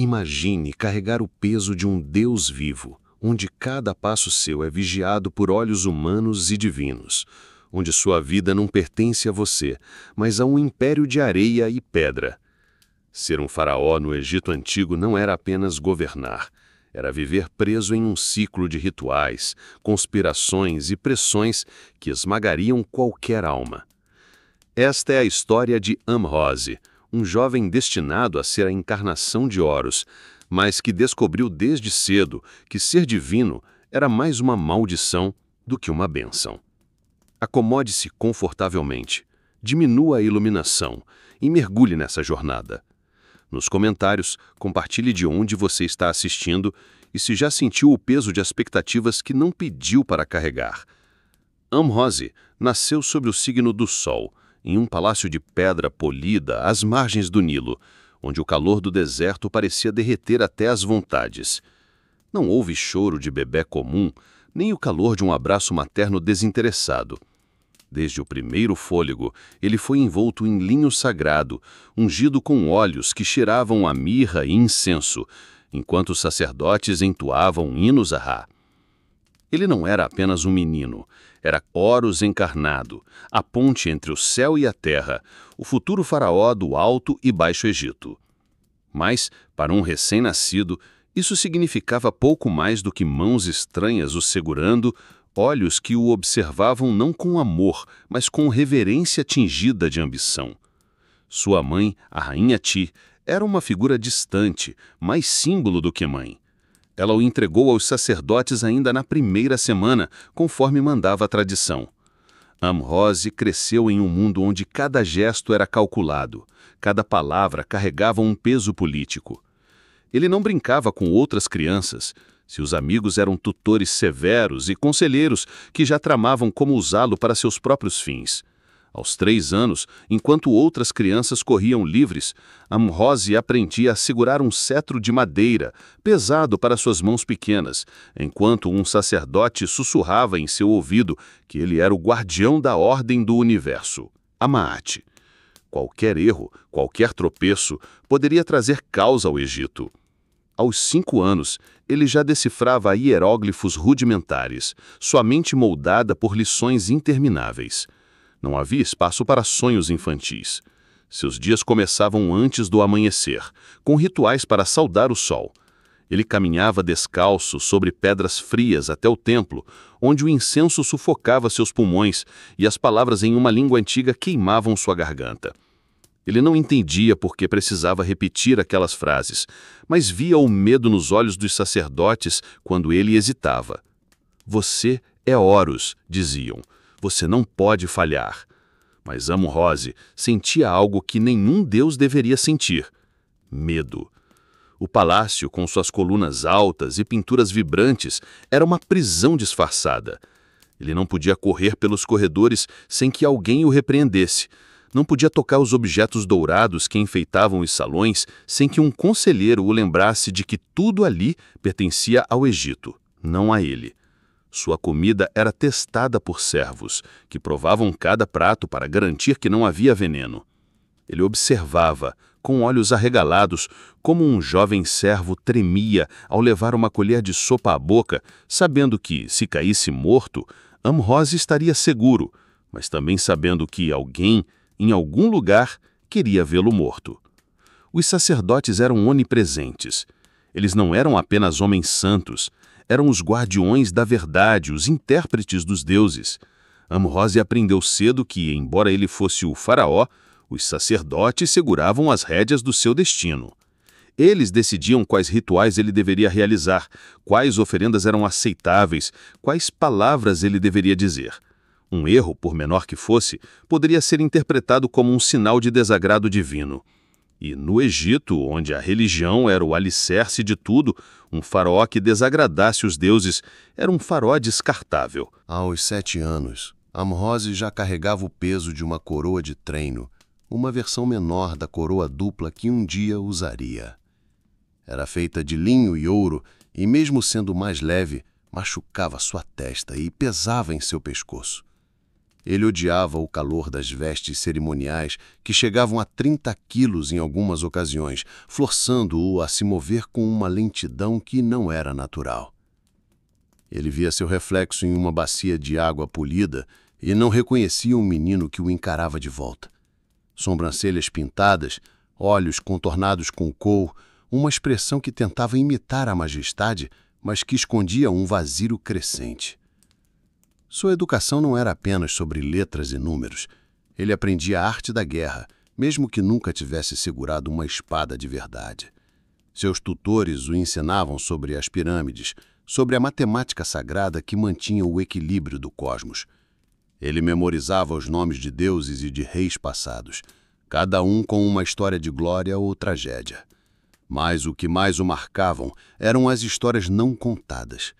Imagine carregar o peso de um Deus vivo, onde cada passo seu é vigiado por olhos humanos e divinos, onde sua vida não pertence a você, mas a um império de areia e pedra. Ser um faraó no Egito Antigo não era apenas governar, era viver preso em um ciclo de rituais, conspirações e pressões que esmagariam qualquer alma. Esta é a história de Amose, um jovem destinado a ser a encarnação de Horus, mas que descobriu desde cedo que ser divino era mais uma maldição do que uma bênção. Acomode-se confortavelmente, diminua a iluminação e mergulhe nessa jornada. Nos comentários, compartilhe de onde você está assistindo e se já sentiu o peso de expectativas que não pediu para carregar. Amose nasceu sob o signo do Sol, em um palácio de pedra polida às margens do Nilo, onde o calor do deserto parecia derreter até as vontades. Não houve choro de bebê comum, nem o calor de um abraço materno desinteressado. Desde o primeiro fôlego, ele foi envolto em linho sagrado, ungido com óleos que cheiravam a mirra e incenso, enquanto os sacerdotes entoavam hinos a Ra. Ele não era apenas um menino, era Horus encarnado, a ponte entre o céu e a terra, o futuro faraó do Alto e Baixo Egito. Mas, para um recém-nascido, isso significava pouco mais do que mãos estranhas o segurando, olhos que o observavam não com amor, mas com reverência tingida de ambição. Sua mãe, a rainha Ti, era uma figura distante, mais símbolo do que mãe. Ela o entregou aos sacerdotes ainda na primeira semana, conforme mandava a tradição. Amose cresceu em um mundo onde cada gesto era calculado, cada palavra carregava um peso político. Ele não brincava com outras crianças. Seus amigos eram tutores severos e conselheiros que já tramavam como usá-lo para seus próprios fins. Aos 3 anos, enquanto outras crianças corriam livres, Amose aprendia a segurar um cetro de madeira, pesado para suas mãos pequenas, enquanto um sacerdote sussurrava em seu ouvido que ele era o guardião da ordem do universo, Amaate. Qualquer erro, qualquer tropeço, poderia trazer caos ao Egito. Aos 5 anos, ele já decifrava hieróglifos rudimentares, sua mente moldada por lições intermináveis. Não havia espaço para sonhos infantis. Seus dias começavam antes do amanhecer, com rituais para saudar o sol. Ele caminhava descalço sobre pedras frias até o templo, onde o incenso sufocava seus pulmões e as palavras em uma língua antiga queimavam sua garganta. Ele não entendia por que precisava repetir aquelas frases, mas via o medo nos olhos dos sacerdotes quando ele hesitava. "Você é Horus", diziam. "Você não pode falhar." Mas Amose sentia algo que nenhum deus deveria sentir: medo. O palácio, com suas colunas altas e pinturas vibrantes, era uma prisão disfarçada. Ele não podia correr pelos corredores sem que alguém o repreendesse. Não podia tocar os objetos dourados que enfeitavam os salões sem que um conselheiro o lembrasse de que tudo ali pertencia ao Egito, não a ele. Sua comida era testada por servos, que provavam cada prato para garantir que não havia veneno. Ele observava, com olhos arregalados, como um jovem servo tremia ao levar uma colher de sopa à boca, sabendo que, se caísse morto, Amose estaria seguro, mas também sabendo que alguém, em algum lugar, queria vê-lo morto. Os sacerdotes eram onipresentes. Eles não eram apenas homens santos, eram os guardiões da verdade, os intérpretes dos deuses. Amose aprendeu cedo que, embora ele fosse o faraó, os sacerdotes seguravam as rédeas do seu destino. Eles decidiam quais rituais ele deveria realizar, quais oferendas eram aceitáveis, quais palavras ele deveria dizer. Um erro, por menor que fosse, poderia ser interpretado como um sinal de desagrado divino. E no Egito, onde a religião era o alicerce de tudo, um faraó que desagradasse os deuses era um faraó descartável. Aos 7 anos, Amose já carregava o peso de uma coroa de treino, uma versão menor da coroa dupla que um dia usaria. Era feita de linho e ouro e, mesmo sendo mais leve, machucava sua testa e pesava em seu pescoço. Ele odiava o calor das vestes cerimoniais, que chegavam a 30 quilos em algumas ocasiões, forçando-o a se mover com uma lentidão que não era natural. Ele via seu reflexo em uma bacia de água polida e não reconhecia um menino que o encarava de volta. Sobrancelhas pintadas, olhos contornados com cor, uma expressão que tentava imitar a majestade, mas que escondia um vazio crescente. Sua educação não era apenas sobre letras e números. Ele aprendia a arte da guerra, mesmo que nunca tivesse segurado uma espada de verdade. Seus tutores o ensinavam sobre as pirâmides, sobre a matemática sagrada que mantinha o equilíbrio do cosmos. Ele memorizava os nomes de deuses e de reis passados, cada um com uma história de glória ou tragédia. Mas o que mais o marcavam eram as histórias não contadas.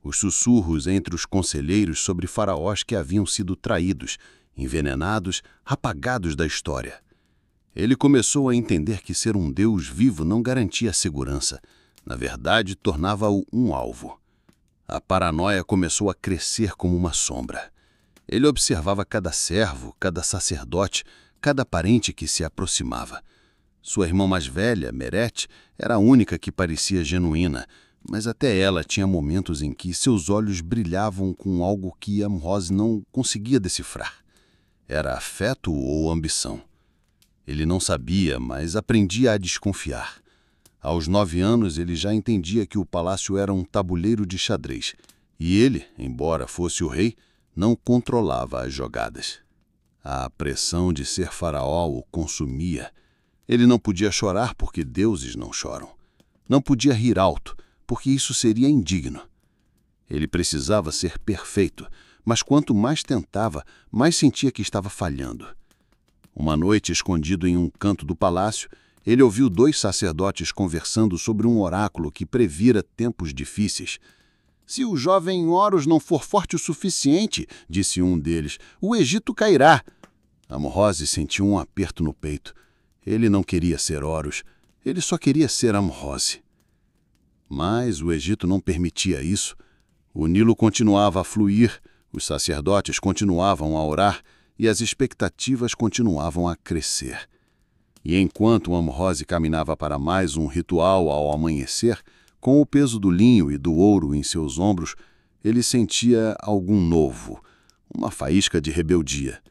Os sussurros entre os conselheiros sobre faraós que haviam sido traídos, envenenados, apagados da história. Ele começou a entender que ser um deus vivo não garantia segurança. Na verdade, tornava-o um alvo. A paranoia começou a crescer como uma sombra. Ele observava cada servo, cada sacerdote, cada parente que se aproximava. Sua irmã mais velha, Meret, era a única que parecia genuína, mas até ela tinha momentos em que seus olhos brilhavam com algo que Amhose não conseguia decifrar. Era afeto ou ambição? Ele não sabia, mas aprendia a desconfiar. Aos 9 anos, ele já entendia que o palácio era um tabuleiro de xadrez, e ele, embora fosse o rei, não controlava as jogadas. A pressão de ser faraó o consumia. Ele não podia chorar porque deuses não choram. Não podia rir alto, porque isso seria indigno. Ele precisava ser perfeito, mas quanto mais tentava, mais sentia que estava falhando. Uma noite, escondido em um canto do palácio, ele ouviu 2 sacerdotes conversando sobre um oráculo que previra tempos difíceis. «Se o jovem Horus não for forte o suficiente, disse um deles, o Egito cairá». Amhose sentiu um aperto no peito. Ele não queria ser Horus, ele só queria ser Amhose. Mas o Egito não permitia isso. O Nilo continuava a fluir, os sacerdotes continuavam a orar e as expectativas continuavam a crescer. E enquanto Amhose caminhava para mais um ritual ao amanhecer, com o peso do linho e do ouro em seus ombros, ele sentia algo novo, uma faísca de rebeldia.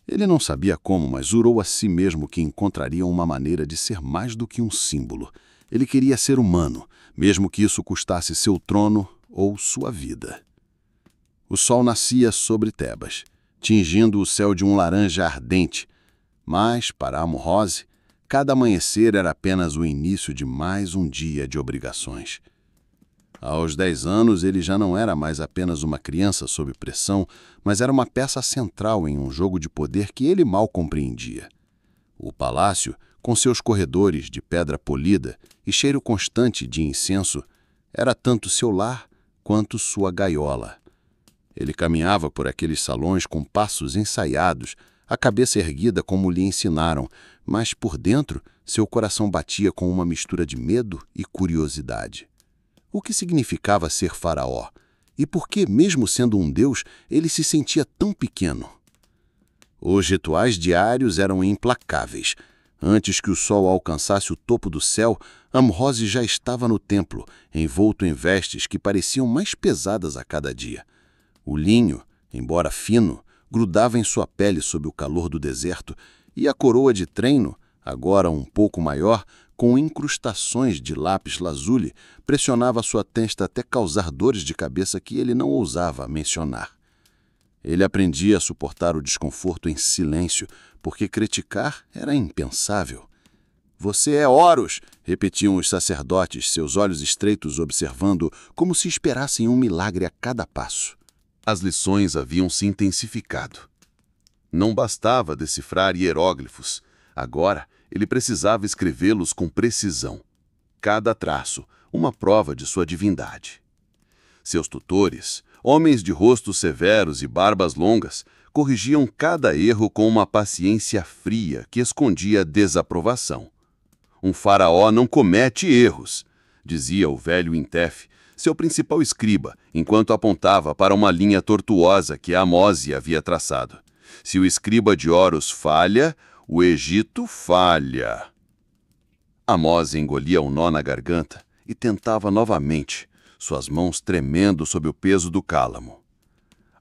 Ele não sabia como, mas jurou a si mesmo que encontraria uma maneira de ser mais do que um símbolo. Ele queria ser humano, mesmo que isso custasse seu trono ou sua vida. O sol nascia sobre Tebas, tingindo o céu de um laranja ardente, mas, para Amhose, cada amanhecer era apenas o início de mais um dia de obrigações. Aos 10 anos, ele já não era mais apenas uma criança sob pressão, mas era uma peça central em um jogo de poder que ele mal compreendia. O palácio, com seus corredores de pedra polida e cheiro constante de incenso, era tanto seu lar quanto sua gaiola. Ele caminhava por aqueles salões com passos ensaiados, a cabeça erguida como lhe ensinaram, mas por dentro seu coração batia com uma mistura de medo e curiosidade. O que significava ser faraó? E por que, mesmo sendo um deus, ele se sentia tão pequeno? Os rituais diários eram implacáveis. Antes que o sol alcançasse o topo do céu, Amhose já estava no templo, envolto em vestes que pareciam mais pesadas a cada dia. O linho, embora fino, grudava em sua pele sob o calor do deserto, e a coroa de treino, agora um pouco maior, com incrustações de lápis lazuli, pressionava sua testa até causar dores de cabeça que ele não ousava mencionar. Ele aprendia a suportar o desconforto em silêncio, porque criticar era impensável. «Você é Horus!» repetiam os sacerdotes, seus olhos estreitos observando como se esperassem um milagre a cada passo. As lições haviam se intensificado. Não bastava decifrar hieróglifos. Agora, ele precisava escrevê-los com precisão. Cada traço, uma prova de sua divindade. Seus tutores, homens de rostos severos e barbas longas, corrigiam cada erro com uma paciência fria que escondia desaprovação. Um faraó não comete erros, dizia o velho Intef, seu principal escriba, enquanto apontava para uma linha tortuosa que Amhose havia traçado. Se o escriba de Horus falha, o Egito falha. Amós engolia um nó na garganta e tentava novamente, suas mãos tremendo sob o peso do cálamo.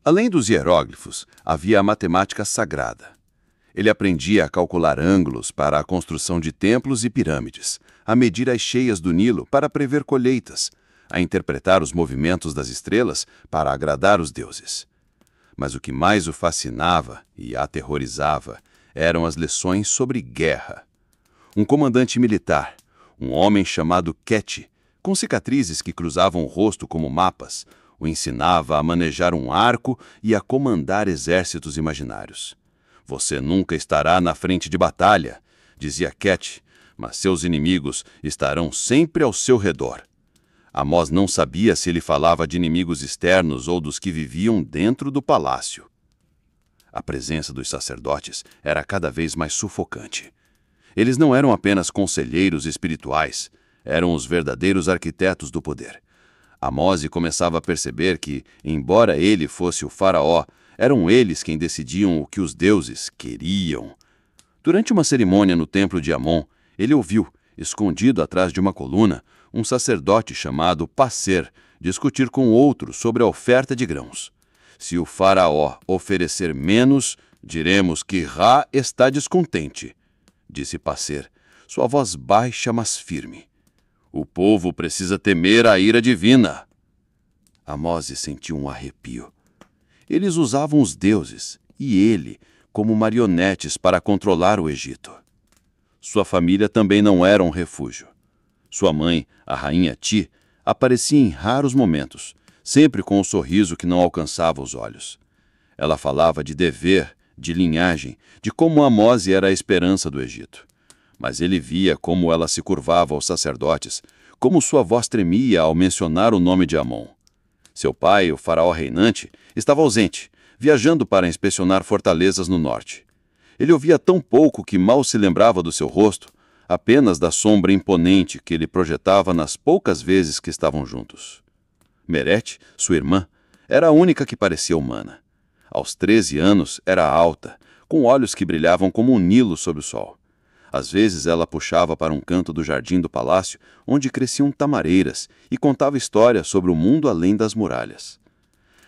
Além dos hieróglifos, havia a matemática sagrada. Ele aprendia a calcular ângulos para a construção de templos e pirâmides, a medir as cheias do Nilo para prever colheitas, a interpretar os movimentos das estrelas para agradar os deuses. Mas o que mais o fascinava e aterrorizava eram as lições sobre guerra. Um comandante militar, um homem chamado Quete, com cicatrizes que cruzavam o rosto como mapas, o ensinava a manejar um arco e a comandar exércitos imaginários. Você nunca estará na frente de batalha, dizia Quete, mas seus inimigos estarão sempre ao seu redor. Amós não sabia se ele falava de inimigos externos ou dos que viviam dentro do palácio. A presença dos sacerdotes era cada vez mais sufocante. Eles não eram apenas conselheiros espirituais, eram os verdadeiros arquitetos do poder. Amós começava a perceber que, embora ele fosse o faraó, eram eles quem decidiam o que os deuses queriam. Durante uma cerimônia no templo de Amon, ele ouviu, escondido atrás de uma coluna, um sacerdote chamado Passer discutir com outro sobre a oferta de grãos. Se o faraó oferecer menos, diremos que Ra está descontente, disse Passer, sua voz baixa mas firme. O povo precisa temer a ira divina. Amós sentiu um arrepio. Eles usavam os deuses e ele como marionetes para controlar o Egito. Sua família também não era um refúgio. Sua mãe, a rainha Ti, aparecia em raros momentos, sempre com um sorriso que não alcançava os olhos. Ela falava de dever, de linhagem, de como Amós era a esperança do Egito. Mas ele via como ela se curvava aos sacerdotes, como sua voz tremia ao mencionar o nome de Amon. Seu pai, o faraó reinante, estava ausente, viajando para inspecionar fortalezas no norte. Ele ouvia tão pouco que mal se lembrava do seu rosto, apenas da sombra imponente que ele projetava nas poucas vezes que estavam juntos. Merete, sua irmã, era a única que parecia humana. Aos 13 anos, era alta, com olhos que brilhavam como um Nilo sob o sol. Às vezes ela puxava para um canto do jardim do palácio, onde cresciam tamareiras, e contava histórias sobre o mundo além das muralhas.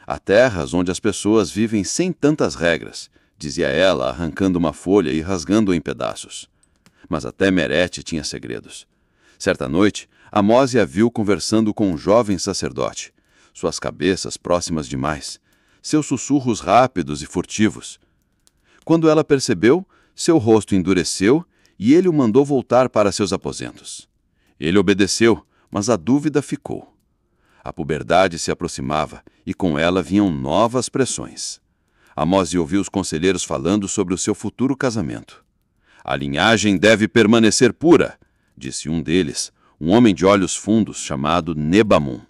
Há terras onde as pessoas vivem sem tantas regras, dizia ela, arrancando uma folha e rasgando-a em pedaços. Mas até Merete tinha segredos. Certa noite, Amós a viu conversando com um jovem sacerdote, suas cabeças próximas demais, seus sussurros rápidos e furtivos. Quando ela percebeu, seu rosto endureceu e ele o mandou voltar para seus aposentos. Ele obedeceu, mas a dúvida ficou. A puberdade se aproximava e com ela vinham novas pressões. Amós ouviu os conselheiros falando sobre o seu futuro casamento. A linhagem deve permanecer pura, disse um deles, um homem de olhos fundos chamado Nebamum.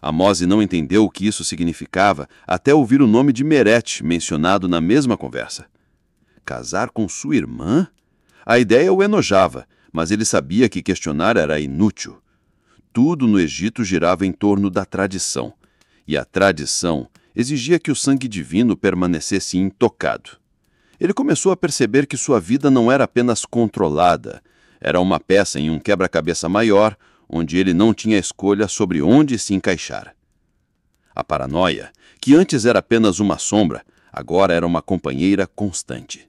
Amós não entendeu o que isso significava até ouvir o nome de Merete mencionado na mesma conversa. Casar com sua irmã? A ideia o enojava, mas ele sabia que questionar era inútil. Tudo no Egito girava em torno da tradição, e a tradição exigia que o sangue divino permanecesse intocado. Ele começou a perceber que sua vida não era apenas controlada, era uma peça em um quebra-cabeça maior, onde ele não tinha escolha sobre onde se encaixar. A paranoia, que antes era apenas uma sombra, agora era uma companheira constante.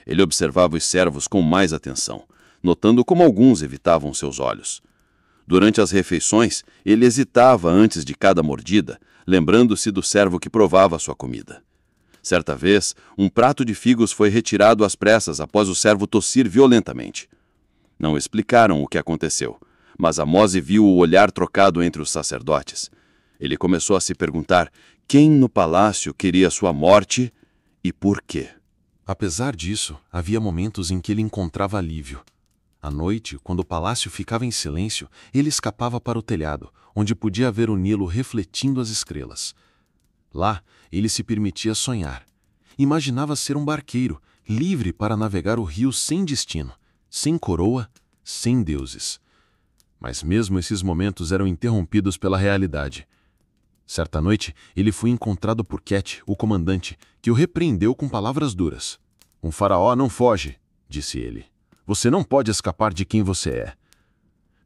Ele observava os servos com mais atenção, notando como alguns evitavam seus olhos. Durante as refeições, ele hesitava antes de cada mordida, lembrando-se do servo que provava sua comida. Certa vez, um prato de figos foi retirado às pressas após o servo tossir violentamente. Não explicaram o que aconteceu, mas Amós viu o olhar trocado entre os sacerdotes. Ele começou a se perguntar quem no palácio queria sua morte e por quê. Apesar disso, havia momentos em que ele encontrava alívio. À noite, quando o palácio ficava em silêncio, ele escapava para o telhado, onde podia ver o Nilo refletindo as estrelas. Lá, ele se permitia sonhar. Imaginava ser um barqueiro, livre para navegar o rio sem destino, sem coroa, sem deuses. Mas mesmo esses momentos eram interrompidos pela realidade. Certa noite, ele foi encontrado por Ket, o comandante, que o repreendeu com palavras duras. Um faraó não foge, disse ele. Você não pode escapar de quem você é.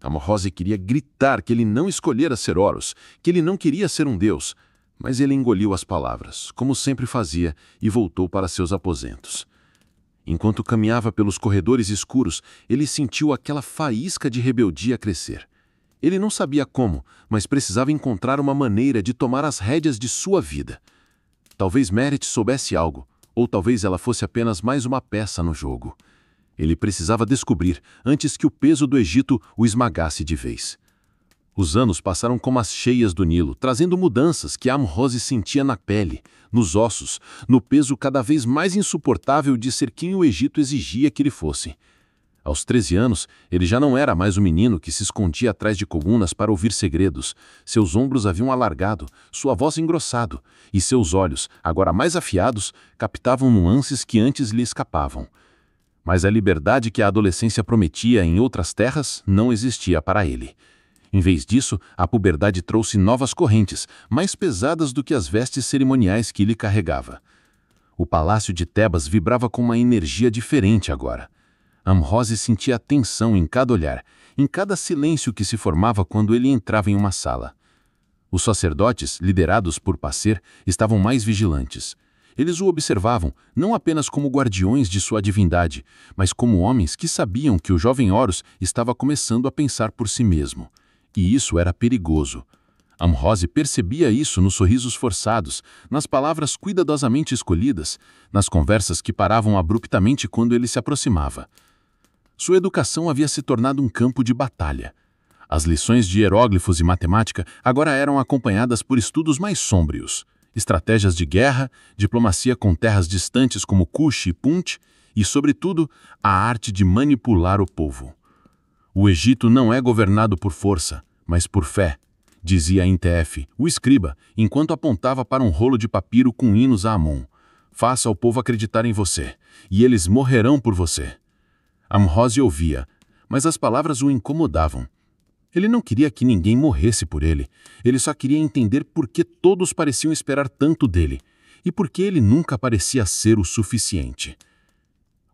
Am-Hose queria gritar que ele não escolhera ser Horus, que ele não queria ser um deus, mas ele engoliu as palavras, como sempre fazia, e voltou para seus aposentos. Enquanto caminhava pelos corredores escuros, ele sentiu aquela faísca de rebeldia crescer. Ele não sabia como, mas precisava encontrar uma maneira de tomar as rédeas de sua vida. Talvez Meret soubesse algo, ou talvez ela fosse apenas mais uma peça no jogo. Ele precisava descobrir antes que o peso do Egito o esmagasse de vez. Os anos passaram como as cheias do Nilo, trazendo mudanças que Am-Hose sentia na pele, nos ossos, no peso cada vez mais insuportável de ser quem o Egito exigia que ele fosse. Aos 13 anos, ele já não era mais o menino que se escondia atrás de colunas para ouvir segredos. Seus ombros haviam alargado, sua voz engrossado, e seus olhos, agora mais afiados, captavam nuances que antes lhe escapavam. Mas a liberdade que a adolescência prometia em outras terras não existia para ele. Em vez disso, a puberdade trouxe novas correntes, mais pesadas do que as vestes cerimoniais que ele carregava. O palácio de Tebas vibrava com uma energia diferente agora. Am-Hose sentia a tensão em cada olhar, em cada silêncio que se formava quando ele entrava em uma sala. Os sacerdotes, liderados por Passer, estavam mais vigilantes. Eles o observavam, não apenas como guardiões de sua divindade, mas como homens que sabiam que o jovem Horus estava começando a pensar por si mesmo. E isso era perigoso. Am-Hose percebia isso nos sorrisos forçados, nas palavras cuidadosamente escolhidas, nas conversas que paravam abruptamente quando ele se aproximava. Sua educação havia se tornado um campo de batalha. As lições de hieróglifos e matemática agora eram acompanhadas por estudos mais sômbrios. Estratégias de guerra, diplomacia com terras distantes como Kush e Punt, e, sobretudo, a arte de manipular o povo. O Egito não é governado por força, mas por fé, dizia Intef, o escriba, enquanto apontava para um rolo de papiro com hinos a Amon. Faça o povo acreditar em você, e eles morrerão por você. Am-Hose ouvia, mas as palavras o incomodavam. Ele não queria que ninguém morresse por ele. Ele só queria entender por que todos pareciam esperar tanto dele, e por que ele nunca parecia ser o suficiente.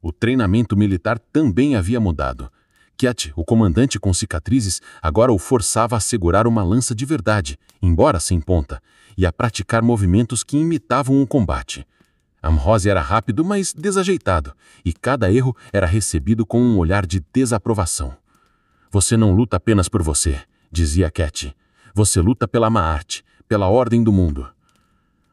O treinamento militar também havia mudado. Ket, o comandante com cicatrizes, agora o forçava a segurar uma lança de verdade, embora sem ponta, e a praticar movimentos que imitavam um combate. Am-Hose era rápido, mas desajeitado, e cada erro era recebido com um olhar de desaprovação. Você não luta apenas por você, dizia Ket. Você luta pela Maat, pela ordem do mundo.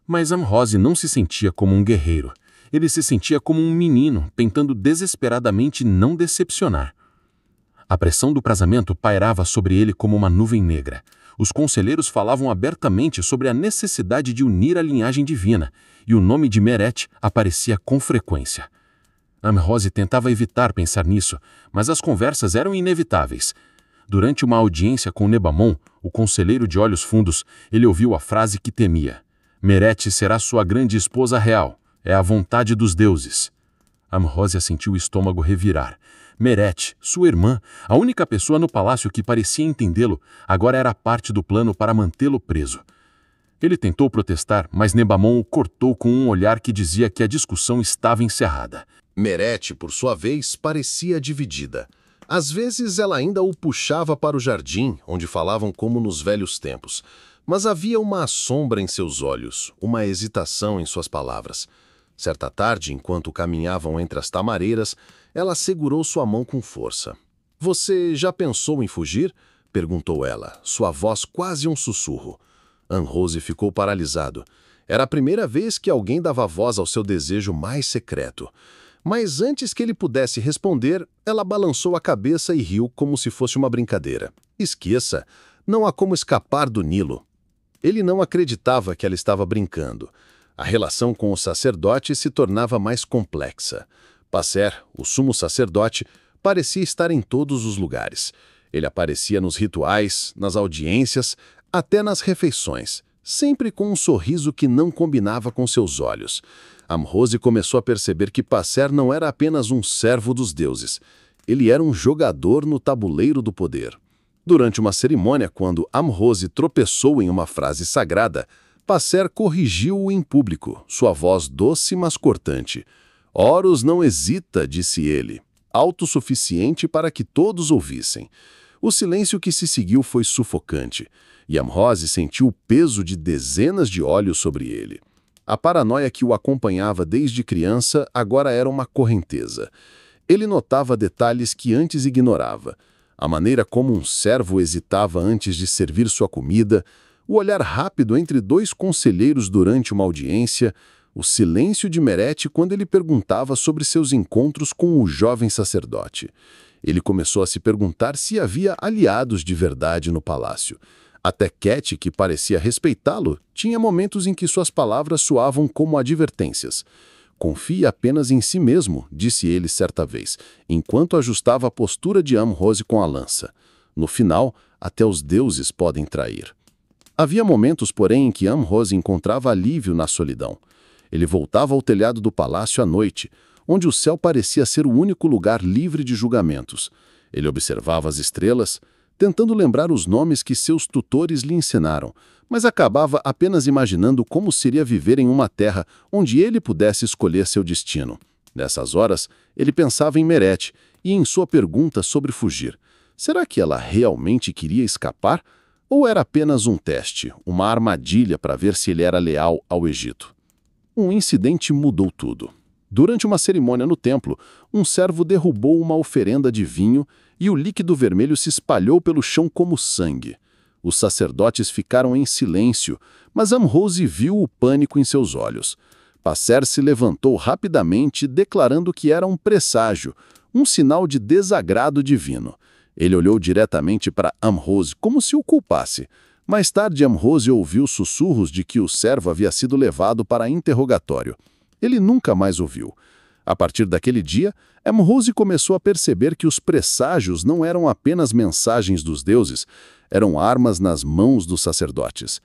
Mas Am-Hose não se sentia como um guerreiro. Ele se sentia como um menino, tentando desesperadamente não decepcionar. A pressão do casamento pairava sobre ele como uma nuvem negra. Os conselheiros falavam abertamente sobre a necessidade de unir a linhagem divina, e o nome de Meret aparecia com frequência. Am-Hose tentava evitar pensar nisso, mas as conversas eram inevitáveis. Durante uma audiência com Nebamon, o conselheiro de olhos fundos, ele ouviu a frase que temia. Meret será sua grande esposa real. É a vontade dos deuses. Am-Hose sentiu o estômago revirar. Meret, sua irmã, a única pessoa no palácio que parecia entendê-lo, agora era parte do plano para mantê-lo preso. Ele tentou protestar, mas Nebamon o cortou com um olhar que dizia que a discussão estava encerrada. Meret, por sua vez, parecia dividida. Às vezes ela ainda o puxava para o jardim, onde falavam como nos velhos tempos. Mas havia uma sombra em seus olhos, uma hesitação em suas palavras. Certa tarde, enquanto caminhavam entre as tamareiras, ela segurou sua mão com força. — Você já pensou em fugir? Perguntou ela, sua voz quase um sussurro. Am-Hose ficou paralisado. Era a primeira vez que alguém dava voz ao seu desejo mais secreto. Mas antes que ele pudesse responder, ela balançou a cabeça e riu como se fosse uma brincadeira. Esqueça, não há como escapar do Nilo. Ele não acreditava que ela estava brincando. A relação com o sacerdote se tornava mais complexa. Passer, o sumo sacerdote, parecia estar em todos os lugares. Ele aparecia nos rituais, nas audiências, até nas refeições, sempre com um sorriso que não combinava com seus olhos. Am-Hose começou a perceber que Passer não era apenas um servo dos deuses. Ele era um jogador no tabuleiro do poder. Durante uma cerimônia, quando Amrose tropeçou em uma frase sagrada, Passer corrigiu-o em público, sua voz doce mas cortante. Horus não hesita, disse ele, autossuficiente para que todos ouvissem. O silêncio que se seguiu foi sufocante, e Amrose sentiu o peso de dezenas de olhos sobre ele. A paranoia que o acompanhava desde criança agora era uma correnteza. Ele notava detalhes que antes ignorava. A maneira como um servo hesitava antes de servir sua comida, o olhar rápido entre dois conselheiros durante uma audiência, o silêncio de Merete quando ele perguntava sobre seus encontros com o jovem sacerdote. Ele começou a se perguntar se havia aliados de verdade no palácio. Até Cat, que parecia respeitá-lo, tinha momentos em que suas palavras soavam como advertências. Confie apenas em si mesmo, disse ele certa vez, enquanto ajustava a postura de Amrose com a lança. No final, até os deuses podem trair. Havia momentos, porém, em que Amrose encontrava alívio na solidão. Ele voltava ao telhado do palácio à noite, onde o céu parecia ser o único lugar livre de julgamentos. Ele observava as estrelas, tentando lembrar os nomes que seus tutores lhe ensinaram, mas acabava apenas imaginando como seria viver em uma terra onde ele pudesse escolher seu destino. Nessas horas, ele pensava em Merete e em sua pergunta sobre fugir. Será que ela realmente queria escapar? Ou era apenas um teste, uma armadilha para ver se ele era leal ao Egito? Um incidente mudou tudo. Durante uma cerimônia no templo, um servo derrubou uma oferenda de vinho e o líquido vermelho se espalhou pelo chão como sangue. Os sacerdotes ficaram em silêncio, mas Amrose viu o pânico em seus olhos. Passer se levantou rapidamente, declarando que era um presságio, um sinal de desagrado divino. Ele olhou diretamente para Amrose, como se o culpasse. Mais tarde, Amrose ouviu sussurros de que o servo havia sido levado para interrogatório. Ele nunca mais ouviu. A partir daquele dia, Amrose começou a perceber que os presságios não eram apenas mensagens dos deuses, eram armas nas mãos dos sacerdotes.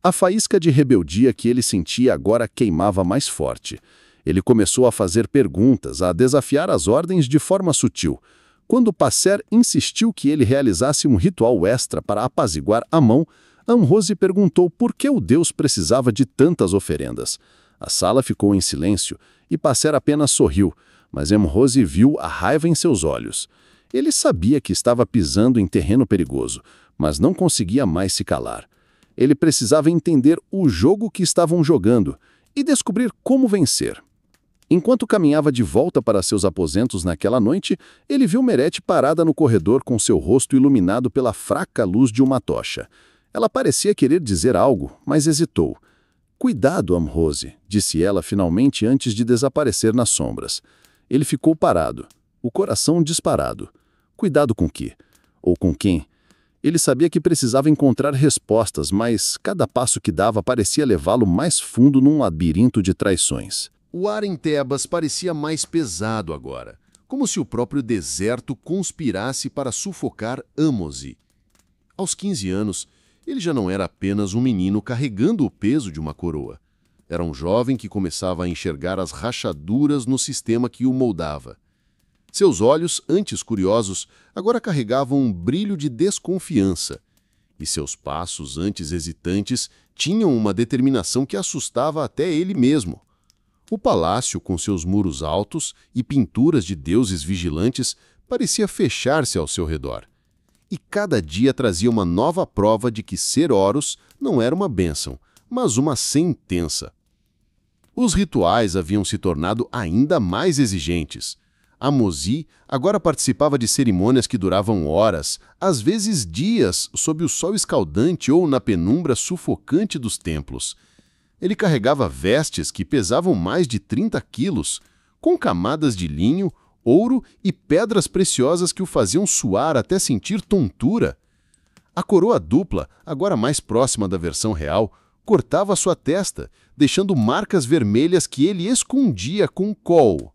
A faísca de rebeldia que ele sentia agora queimava mais forte. Ele começou a fazer perguntas, a desafiar as ordens de forma sutil. Quando Passer insistiu que ele realizasse um ritual extra para apaziguar a mão, Amrose perguntou por que o deus precisava de tantas oferendas. A sala ficou em silêncio e Passer apenas sorriu, mas Amrose viu a raiva em seus olhos. Ele sabia que estava pisando em terreno perigoso, mas não conseguia mais se calar. Ele precisava entender o jogo que estavam jogando e descobrir como vencer. Enquanto caminhava de volta para seus aposentos naquela noite, ele viu Merete parada no corredor com seu rosto iluminado pela fraca luz de uma tocha. Ela parecia querer dizer algo, mas hesitou. «Cuidado, Amrose», disse ela finalmente antes de desaparecer nas sombras. Ele ficou parado, o coração disparado. Cuidado com quê? Ou com quem? Ele sabia que precisava encontrar respostas, mas cada passo que dava parecia levá-lo mais fundo num labirinto de traições. O ar em Tebas parecia mais pesado agora, como se o próprio deserto conspirasse para sufocar Amose. Aos 15 anos, ele já não era apenas um menino carregando o peso de uma coroa. Era um jovem que começava a enxergar as rachaduras no sistema que o moldava. Seus olhos, antes curiosos, agora carregavam um brilho de desconfiança, e seus passos, antes hesitantes, tinham uma determinação que assustava até ele mesmo. O palácio, com seus muros altos e pinturas de deuses vigilantes, parecia fechar-se ao seu redor. E cada dia trazia uma nova prova de que ser Horus não era uma bênção, mas uma sentença. Os rituais haviam se tornado ainda mais exigentes. Amose agora participava de cerimônias que duravam horas, às vezes dias, sob o sol escaldante ou na penumbra sufocante dos templos. Ele carregava vestes que pesavam mais de 30 quilos, com camadas de linho, ouro e pedras preciosas que o faziam suar até sentir tontura. A coroa dupla, agora mais próxima da versão real, cortava sua testa, deixando marcas vermelhas que ele escondia com col.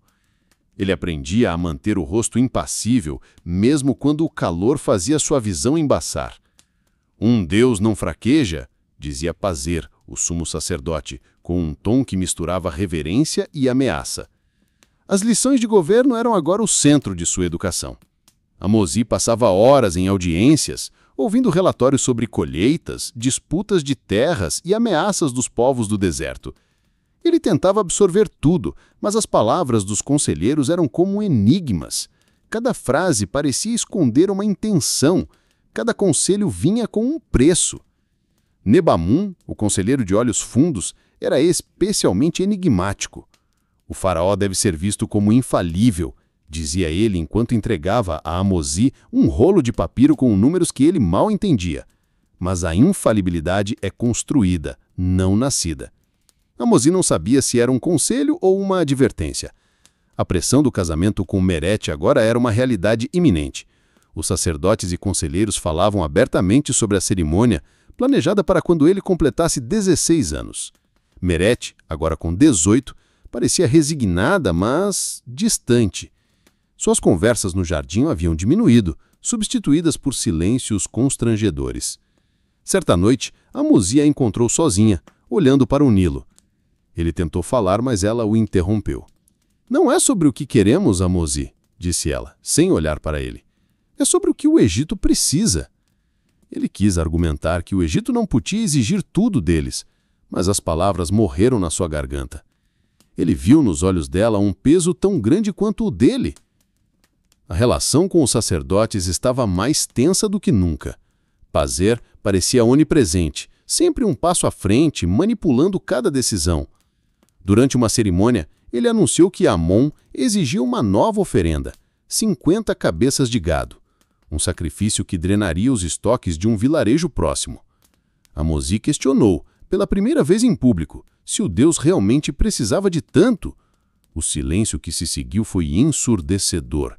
Ele aprendia a manter o rosto impassível, mesmo quando o calor fazia sua visão embaçar. Um deus não fraqueja, dizia Passer, o sumo sacerdote, com um tom que misturava reverência e ameaça. As lições de governo eram agora o centro de sua educação. Amose passava horas em audiências, ouvindo relatórios sobre colheitas, disputas de terras e ameaças dos povos do deserto. Ele tentava absorver tudo, mas as palavras dos conselheiros eram como enigmas. Cada frase parecia esconder uma intenção, cada conselho vinha com um preço. Nebamum, o conselheiro de olhos fundos, era especialmente enigmático. O faraó deve ser visto como infalível, dizia ele enquanto entregava a Amosi um rolo de papiro com números que ele mal entendia. Mas a infalibilidade é construída, não nascida. Amosi não sabia se era um conselho ou uma advertência. A pressão do casamento com Merete agora era uma realidade iminente. Os sacerdotes e conselheiros falavam abertamente sobre a cerimônia, planejada para quando ele completasse 16 anos. Merete, agora com 18, parecia resignada, mas distante. Suas conversas no jardim haviam diminuído, substituídas por silêncios constrangedores. Certa noite, Amosi a encontrou sozinha, olhando para o Nilo. Ele tentou falar, mas ela o interrompeu. Não é sobre o que queremos, Amosi, disse ela, sem olhar para ele. É sobre o que o Egito precisa. Ele quis argumentar que o Egito não podia exigir tudo deles, mas as palavras morreram na sua garganta. Ele viu nos olhos dela um peso tão grande quanto o dele. A relação com os sacerdotes estava mais tensa do que nunca. Pazer parecia onipresente, sempre um passo à frente, manipulando cada decisão. Durante uma cerimônia, ele anunciou que Amon exigia uma nova oferenda, 50 cabeças de gado, um sacrifício que drenaria os estoques de um vilarejo próximo. Amosi questionou, pela primeira vez em público, se o Deus realmente precisava de tanto. O silêncio que se seguiu foi ensurdecedor.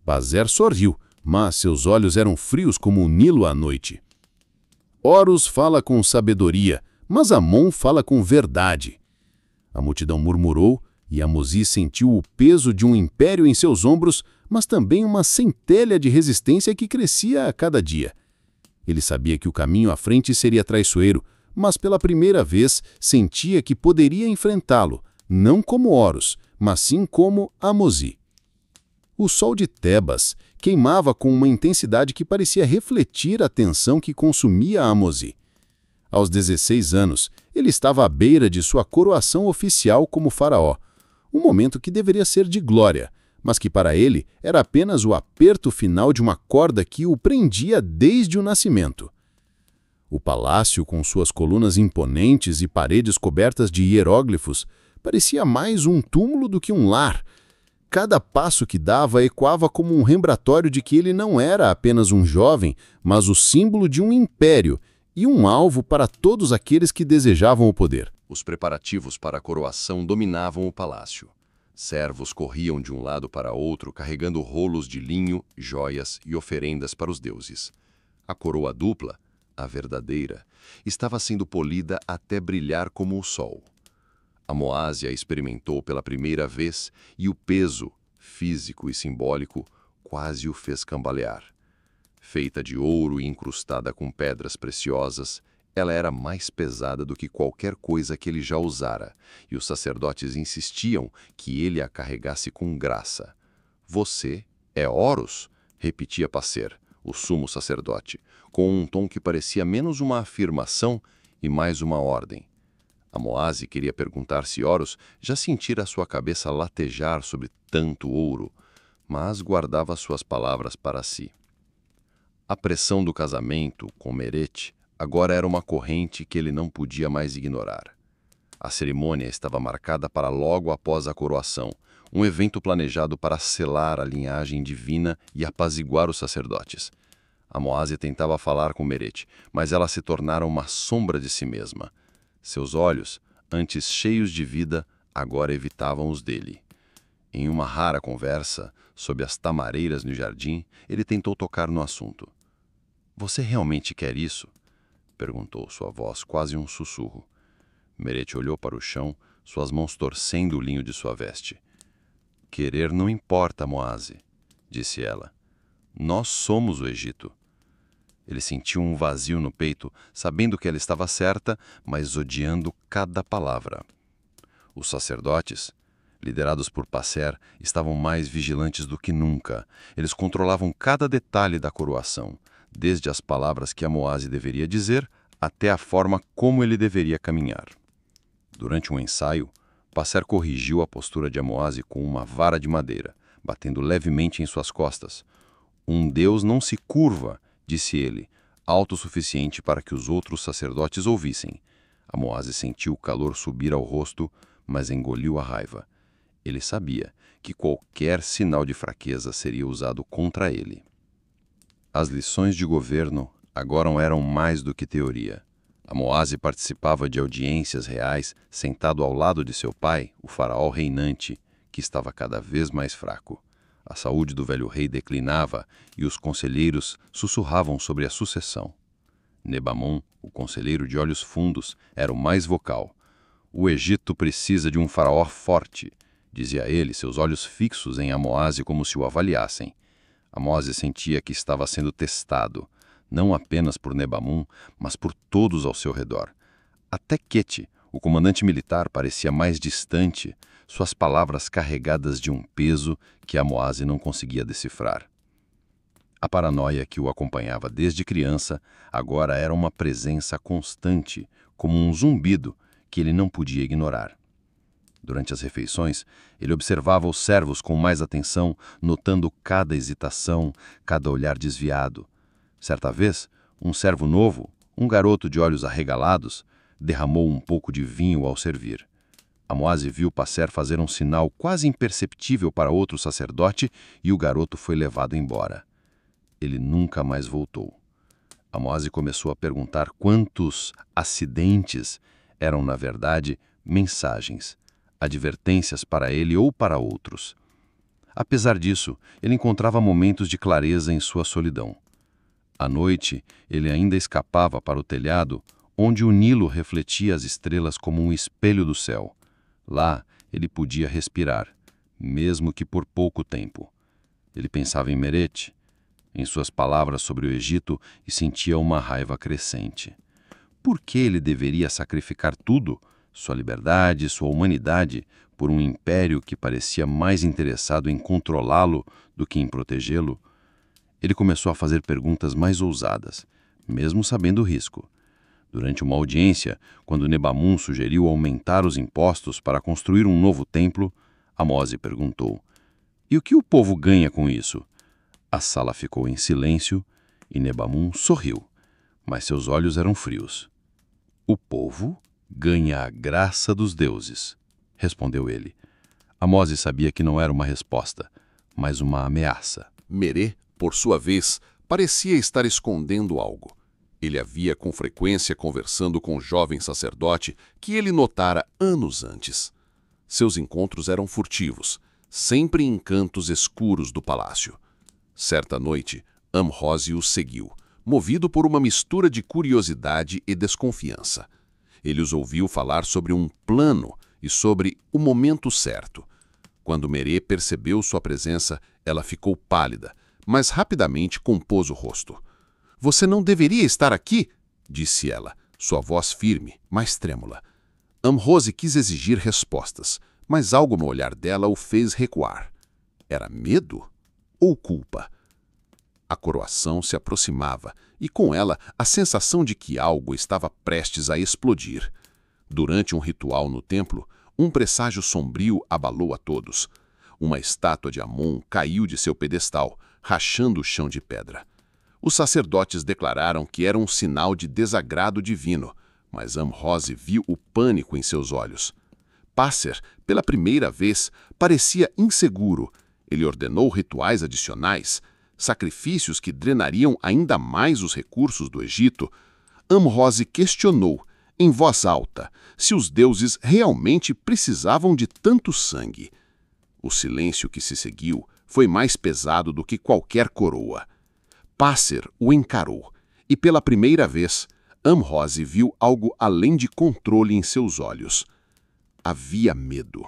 Pazer sorriu, mas seus olhos eram frios como o Nilo à noite. Horus fala com sabedoria, mas Amon fala com verdade. A multidão murmurou e Amosi sentiu o peso de um império em seus ombros, mas também uma centelha de resistência que crescia a cada dia. Ele sabia que o caminho à frente seria traiçoeiro, mas pela primeira vez sentia que poderia enfrentá-lo, não como Horus, mas sim como Amosi. O sol de Tebas queimava com uma intensidade que parecia refletir a tensão que consumia Amosi. Aos 16 anos, ele estava à beira de sua coroação oficial como faraó, um momento que deveria ser de glória, mas que para ele era apenas o aperto final de uma corda que o prendia desde o nascimento. O palácio, com suas colunas imponentes e paredes cobertas de hieróglifos, parecia mais um túmulo do que um lar. Cada passo que dava ecoava como um lembratório de que ele não era apenas um jovem, mas o símbolo de um império e um alvo para todos aqueles que desejavam o poder. Os preparativos para a coroação dominavam o palácio. Servos corriam de um lado para outro carregando rolos de linho, joias e oferendas para os deuses. A coroa dupla, a verdadeira, estava sendo polida até brilhar como o sol. Amoasi a experimentou pela primeira vez e o peso, físico e simbólico, quase o fez cambalear. Feita de ouro e incrustada com pedras preciosas, ela era mais pesada do que qualquer coisa que ele já usara, e os sacerdotes insistiam que ele a carregasse com graça. Você é Horus? Repetia Pacer, o sumo sacerdote, com um tom que parecia menos uma afirmação e mais uma ordem. Amoasi queria perguntar se Horus já sentira sua cabeça latejar sobre tanto ouro, mas guardava suas palavras para si. A pressão do casamento com Merete agora era uma corrente que ele não podia mais ignorar. A cerimônia estava marcada para logo após a coroação, um evento planejado para selar a linhagem divina e apaziguar os sacerdotes. Amoasi tentava falar com Merete, mas ela se tornara uma sombra de si mesma. Seus olhos, antes cheios de vida, agora evitavam os dele. Em uma rara conversa, sob as tamareiras no jardim, ele tentou tocar no assunto. "Você realmente quer isso?" perguntou sua voz, quase um sussurro. Merete olhou para o chão, suas mãos torcendo o linho de sua veste. "Querer não importa, Amoasi", disse ela. "Nós somos o Egito." Ele sentiu um vazio no peito, sabendo que ela estava certa, mas odiando cada palavra. Os sacerdotes, liderados por Pacer, estavam mais vigilantes do que nunca. Eles controlavam cada detalhe da coroação, desde as palavras que Amoase deveria dizer até a forma como ele deveria caminhar. Durante um ensaio, Passer corrigiu a postura de Amoase com uma vara de madeira, batendo levemente em suas costas. Um deus não se curva, disse ele, autossuficiente para que os outros sacerdotes ouvissem. Amoase sentiu o calor subir ao rosto, mas engoliu a raiva. Ele sabia que qualquer sinal de fraqueza seria usado contra ele. As lições de governo agora eram mais do que teoria. Amoase participava de audiências reais, sentado ao lado de seu pai, o faraó reinante, que estava cada vez mais fraco. A saúde do velho rei declinava e os conselheiros sussurravam sobre a sucessão. Nebamon, o conselheiro de olhos fundos, era o mais vocal. O Egito precisa de um faraó forte, dizia ele, seus olhos fixos em Amoase como se o avaliassem. Amoase sentia que estava sendo testado, não apenas por Nebamon, mas por todos ao seu redor. Até Quete, o comandante militar, parecia mais distante, suas palavras carregadas de um peso que Amoase não conseguia decifrar. A paranoia que o acompanhava desde criança agora era uma presença constante, como um zumbido que ele não podia ignorar. Durante as refeições, ele observava os servos com mais atenção, notando cada hesitação, cada olhar desviado. Certa vez, um servo novo, um garoto de olhos arregalados, derramou um pouco de vinho ao servir. Amoase viu Passer fazer um sinal quase imperceptível para outro sacerdote e o garoto foi levado embora. Ele nunca mais voltou. Amoase começou a perguntar quantos acidentes eram, na verdade, mensagens, advertências para ele ou para outros. Apesar disso, ele encontrava momentos de clareza em sua solidão. À noite, ele ainda escapava para o telhado, onde o Nilo refletia as estrelas como um espelho do céu. Lá, ele podia respirar, mesmo que por pouco tempo. Ele pensava em Merete, em suas palavras sobre o Egito, e sentia uma raiva crescente. Por que ele deveria sacrificar tudo, sua liberdade, sua humanidade, por um império que parecia mais interessado em controlá-lo do que em protegê-lo? Ele começou a fazer perguntas mais ousadas, mesmo sabendo o risco. Durante uma audiência, quando Nebamon sugeriu aumentar os impostos para construir um novo templo, Amoase perguntou: "E o que o povo ganha com isso?" A sala ficou em silêncio e Nebamon sorriu, mas seus olhos eram frios. "O povo ganha a graça dos deuses", respondeu ele. Amoase sabia que não era uma resposta, mas uma ameaça. Merê, por sua vez, parecia estar escondendo algo. Ele havia com frequência conversando com o jovem sacerdote que ele notara anos antes. Seus encontros eram furtivos, sempre em cantos escuros do palácio. Certa noite, Amhose o seguiu, movido por uma mistura de curiosidade e desconfiança. Ele os ouviu falar sobre um plano e sobre o momento certo. Quando Merê percebeu sua presença, ela ficou pálida, mas rapidamente compôs o rosto. "Você não deveria estar aqui", disse ela, sua voz firme, mas trêmula. Amhose quis exigir respostas, mas algo no olhar dela o fez recuar. Era medo ou culpa? A coroação se aproximava, e com ela a sensação de que algo estava prestes a explodir. Durante um ritual no templo, um presságio sombrio abalou a todos. Uma estátua de Amon caiu de seu pedestal, rachando o chão de pedra. Os sacerdotes declararam que era um sinal de desagrado divino, mas Amhose viu o pânico em seus olhos. Passer, pela primeira vez, parecia inseguro. Ele ordenou rituais adicionais, sacrifícios que drenariam ainda mais os recursos do Egito. Amhose questionou, em voz alta, se os deuses realmente precisavam de tanto sangue. O silêncio que se seguiu foi mais pesado do que qualquer coroa. Passer o encarou, e pela primeira vez, Amhose viu algo além de controle em seus olhos. Havia medo.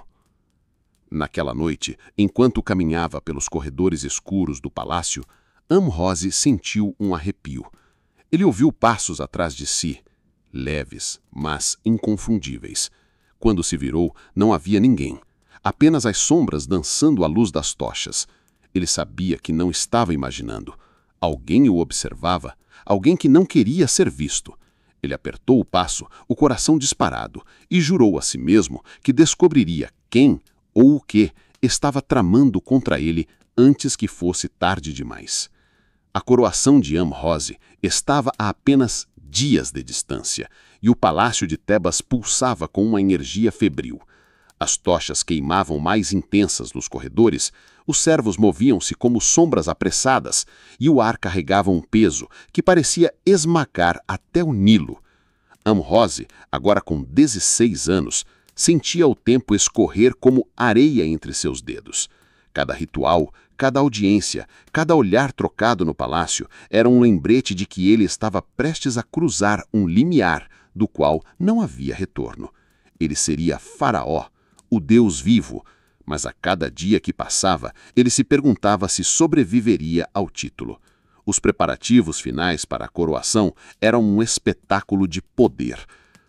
Naquela noite, enquanto caminhava pelos corredores escuros do palácio, Amhose sentiu um arrepio. Ele ouviu passos atrás de si, leves, mas inconfundíveis. Quando se virou, não havia ninguém, apenas as sombras dançando à luz das tochas. Ele sabia que não estava imaginando. Alguém o observava, alguém que não queria ser visto. Ele apertou o passo, o coração disparado, e jurou a si mesmo que descobriria quem ou o que estava tramando contra ele antes que fosse tarde demais. A coroação de Am-Rose estava a apenas dias de distância, e o palácio de Tebas pulsava com uma energia febril. As tochas queimavam mais intensas nos corredores, os servos moviam-se como sombras apressadas, e o ar carregava um peso que parecia esmagar até o Nilo. Am-Rose, agora com 16 anos, sentia o tempo escorrer como areia entre seus dedos. Cada ritual, cada audiência, cada olhar trocado no palácio era um lembrete de que ele estava prestes a cruzar um limiar do qual não havia retorno. Ele seria Faraó, o Deus vivo, mas a cada dia que passava, ele se perguntava se sobreviveria ao título. Os preparativos finais para a coroação eram um espetáculo de poder.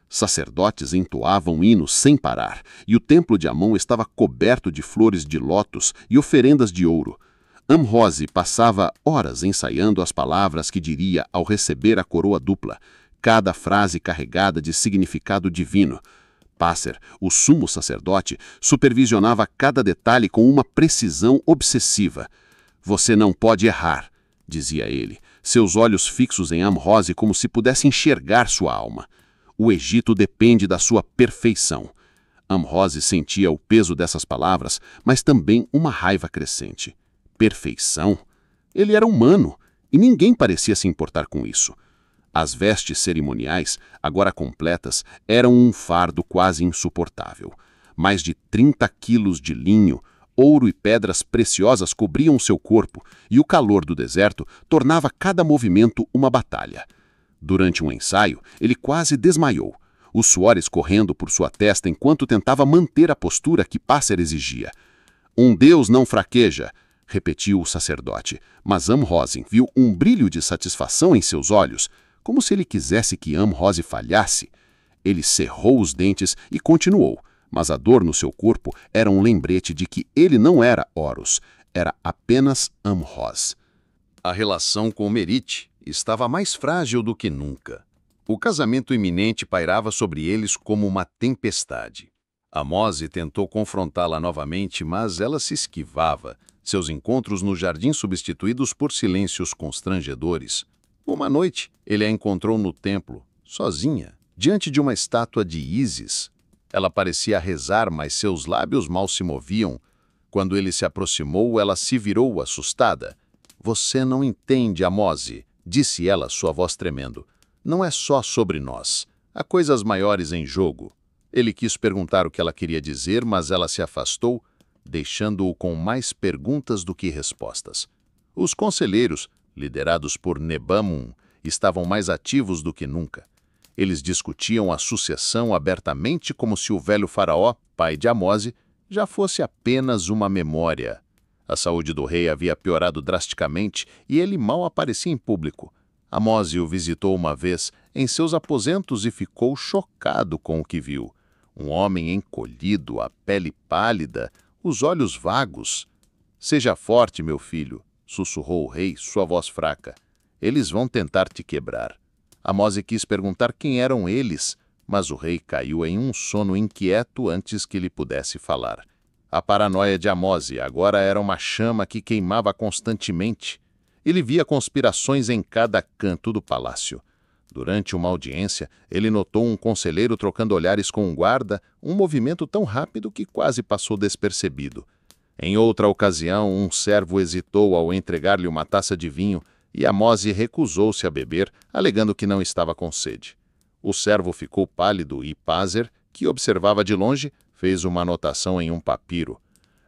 Sacerdotes entoavam hinos sem parar, e o templo de Amon estava coberto de flores de lótus e oferendas de ouro. Am-Rose passava horas ensaiando as palavras que diria ao receber a coroa dupla, cada frase carregada de significado divino. Passer, o sumo sacerdote, supervisionava cada detalhe com uma precisão obsessiva. "Você não pode errar", dizia ele, seus olhos fixos em Am-Rose como se pudesse enxergar sua alma. "O Egito depende da sua perfeição." Am-Rose sentia o peso dessas palavras, mas também uma raiva crescente. Perfeição? Ele era humano, e ninguém parecia se importar com isso. As vestes cerimoniais, agora completas, eram um fardo quase insuportável. Mais de 30 quilos de linho, ouro e pedras preciosas cobriam seu corpo, e o calor do deserto tornava cada movimento uma batalha. Durante um ensaio, ele quase desmaiou, o suor escorrendo por sua testa enquanto tentava manter a postura que Passer exigia. "Um Deus não fraqueja", repetiu o sacerdote, mas Am-Rose viu um brilho de satisfação em seus olhos, como se ele quisesse que Am-Rose falhasse. Ele cerrou os dentes e continuou, mas a dor no seu corpo era um lembrete de que ele não era Horus, era apenas Am-Rose. A relação com Merite estava mais frágil do que nunca. O casamento iminente pairava sobre eles como uma tempestade. Amose tentou confrontá-la novamente, mas ela se esquivava, seus encontros no jardim substituídos por silêncios constrangedores. Uma noite, ele a encontrou no templo, sozinha, diante de uma estátua de Ísis. Ela parecia rezar, mas seus lábios mal se moviam. Quando ele se aproximou, ela se virou assustada. "Você não entende, Amose", disse ela, sua voz tremendo. "Não é só sobre nós. Há coisas maiores em jogo." Ele quis perguntar o que ela queria dizer, mas ela se afastou, deixando-o com mais perguntas do que respostas. Os conselheiros, liderados por Nebamun, estavam mais ativos do que nunca. Eles discutiam a sucessão abertamente como se o velho faraó, pai de Amose, já fosse apenas uma memória. A saúde do rei havia piorado drasticamente e ele mal aparecia em público. Amose o visitou uma vez em seus aposentos e ficou chocado com o que viu. Um homem encolhido, a pele pálida, os olhos vagos. "Seja forte, meu filho", sussurrou o rei, sua voz fraca. "Eles vão tentar te quebrar." Amose quis perguntar quem eram eles, mas o rei caiu em um sono inquieto antes que lhe pudesse falar. A paranoia de Amose agora era uma chama que queimava constantemente. Ele via conspirações em cada canto do palácio. Durante uma audiência, ele notou um conselheiro trocando olhares com um guarda, um movimento tão rápido que quase passou despercebido. Em outra ocasião, um servo hesitou ao entregar-lhe uma taça de vinho e Amose recusou-se a beber, alegando que não estava com sede. O servo ficou pálido e Passer, que observava de longe, fez uma anotação em um papiro.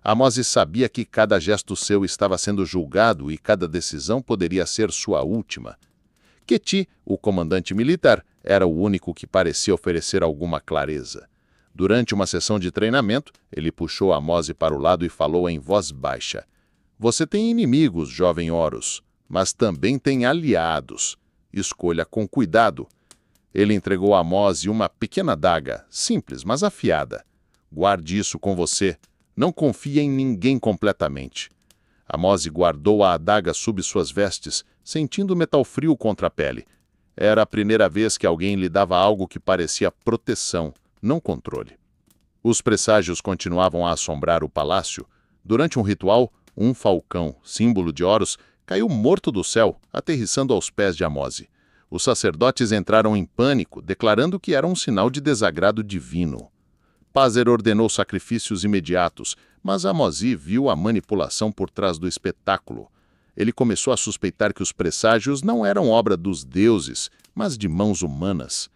Amose sabia que cada gesto seu estava sendo julgado e cada decisão poderia ser sua última. Queti, o comandante militar, era o único que parecia oferecer alguma clareza. Durante uma sessão de treinamento, ele puxou Amose para o lado e falou em voz baixa. "Você tem inimigos, jovem Horus, mas também tem aliados. Escolha com cuidado." Ele entregou a Amose uma pequena adaga, simples, mas afiada. "Guarde isso com você. Não confie em ninguém completamente." Amose guardou a adaga sob suas vestes, sentindo o metal frio contra a pele. Era a primeira vez que alguém lhe dava algo que parecia proteção, não controle. Os presságios continuavam a assombrar o palácio. Durante um ritual, um falcão, símbolo de Horus, caiu morto do céu, aterrissando aos pés de Amose. Os sacerdotes entraram em pânico, declarando que era um sinal de desagrado divino. Pázer ordenou sacrifícios imediatos, mas Amose viu a manipulação por trás do espetáculo. Ele começou a suspeitar que os presságios não eram obra dos deuses, mas de mãos humanas.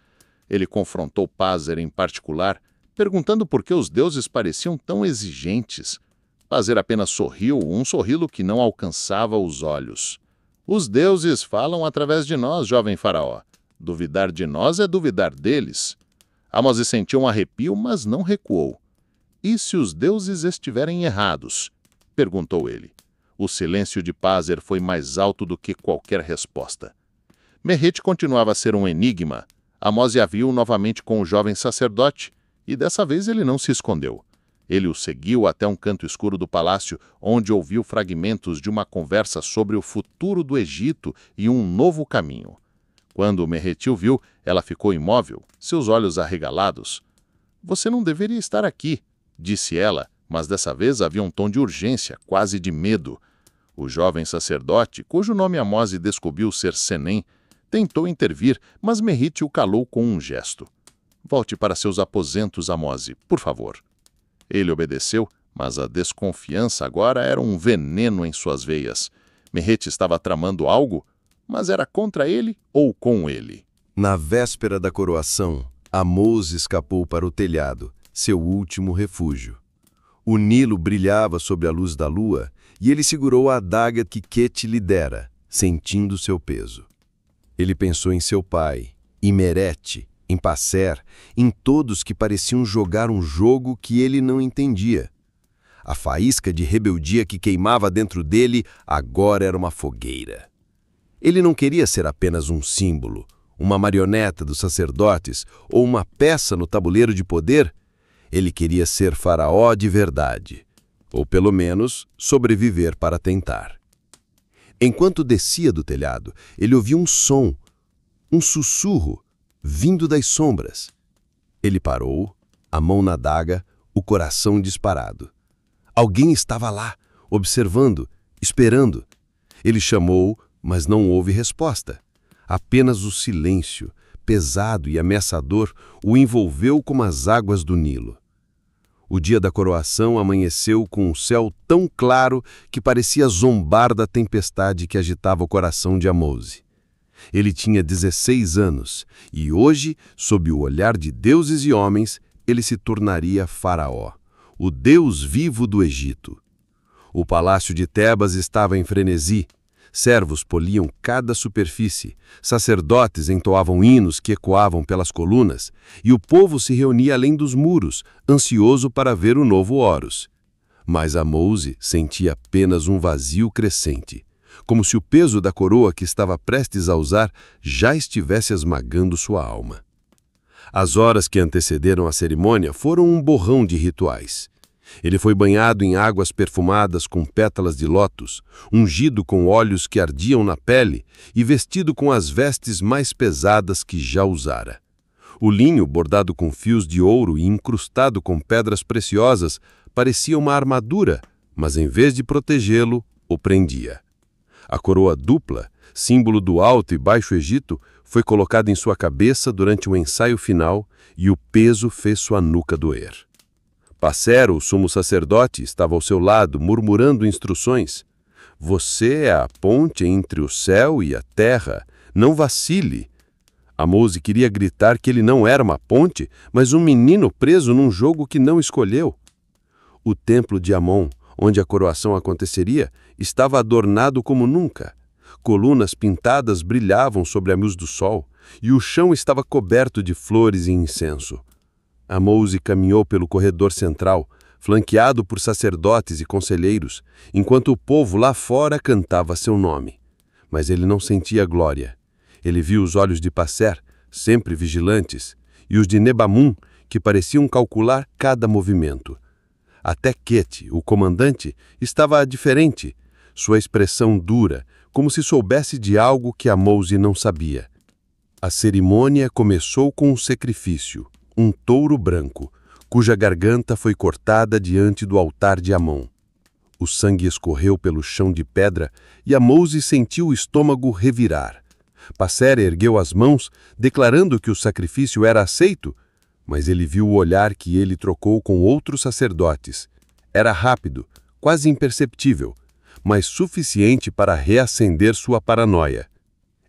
Ele confrontou Pázer em particular, perguntando por que os deuses pareciam tão exigentes. Pázer apenas sorriu, um sorriso que não alcançava os olhos. Os deuses falam através de nós, jovem faraó. Duvidar de nós é duvidar deles. Amose sentiu um arrepio, mas não recuou. E se os deuses estiverem errados? Perguntou ele. O silêncio de Pázer foi mais alto do que qualquer resposta. Merrit continuava a ser um enigma. Amose a viu novamente com o jovem sacerdote, e dessa vez ele não se escondeu. Ele o seguiu até um canto escuro do palácio, onde ouviu fragmentos de uma conversa sobre o futuro do Egito e um novo caminho. Quando Merrit o viu, ela ficou imóvel, seus olhos arregalados. "Você não deveria estar aqui", disse ela, mas dessa vez havia um tom de urgência, quase de medo. O jovem sacerdote, cujo nome Amose descobriu ser Senem, tentou intervir, mas Merrit o calou com um gesto. "Volte para seus aposentos, Amose, por favor." Ele obedeceu, mas a desconfiança agora era um veneno em suas veias. Merrit estava tramando algo, mas era contra ele ou com ele? Na véspera da coroação, Amose escapou para o telhado, seu último refúgio. O Nilo brilhava sob a luz da lua e ele segurou a adaga que Quete lhe dera, sentindo seu peso. Ele pensou em seu pai, em Merete, em Passer, em todos que pareciam jogar um jogo que ele não entendia. A faísca de rebeldia que queimava dentro dele agora era uma fogueira. Ele não queria ser apenas um símbolo, uma marioneta dos sacerdotes ou uma peça no tabuleiro de poder. Ele queria ser faraó de verdade, ou pelo menos sobreviver para tentar. Enquanto descia do telhado, ele ouvia um som, um sussurro, vindo das sombras. Ele parou, a mão na adaga, o coração disparado. Alguém estava lá, observando, esperando. Ele chamou, mas não houve resposta. Apenas o silêncio, pesado e ameaçador, o envolveu como as águas do Nilo. O dia da coroação amanheceu com um céu tão claro que parecia zombar da tempestade que agitava o coração de Amose. Ele tinha 16 anos e hoje, sob o olhar de deuses e homens, ele se tornaria faraó, o deus vivo do Egito. O palácio de Tebas estava em frenesi. Servos poliam cada superfície, sacerdotes entoavam hinos que ecoavam pelas colunas, e o povo se reunia além dos muros, ansioso para ver o novo Horus. Mas Amose sentia apenas um vazio crescente, como se o peso da coroa que estava prestes a usar já estivesse esmagando sua alma. As horas que antecederam a cerimônia foram um borrão de rituais. Ele foi banhado em águas perfumadas com pétalas de lótus, ungido com óleos que ardiam na pele e vestido com as vestes mais pesadas que já usara. O linho, bordado com fios de ouro e incrustado com pedras preciosas, parecia uma armadura, mas em vez de protegê-lo, o prendia. A coroa dupla, símbolo do Alto e Baixo Egito, foi colocada em sua cabeça durante o ensaio final e o peso fez sua nuca doer. Passer, o sumo sacerdote, estava ao seu lado, murmurando instruções. "Você é a ponte entre o céu e a terra. Não vacile." Amose queria gritar que ele não era uma ponte, mas um menino preso num jogo que não escolheu. O templo de Amon, onde a coroação aconteceria, estava adornado como nunca. Colunas pintadas brilhavam sobre a luz do sol, e o chão estava coberto de flores e incenso. Amose caminhou pelo corredor central, flanqueado por sacerdotes e conselheiros, enquanto o povo lá fora cantava seu nome. Mas ele não sentia glória. Ele viu os olhos de Passer, sempre vigilantes, e os de Nebamum, que pareciam calcular cada movimento. Até Quete, o comandante, estava diferente. sua expressão dura, como se soubesse de algo que Ahmose não sabia. A cerimônia começou com um sacrifício, um touro branco, cuja garganta foi cortada diante do altar de Amon. O sangue escorreu pelo chão de pedra e Ahmose sentiu o estômago revirar. Passera ergueu as mãos, declarando que o sacrifício era aceito, mas ele viu o olhar que ele trocou com outros sacerdotes. Era rápido, quase imperceptível, mas suficiente para reacender sua paranoia.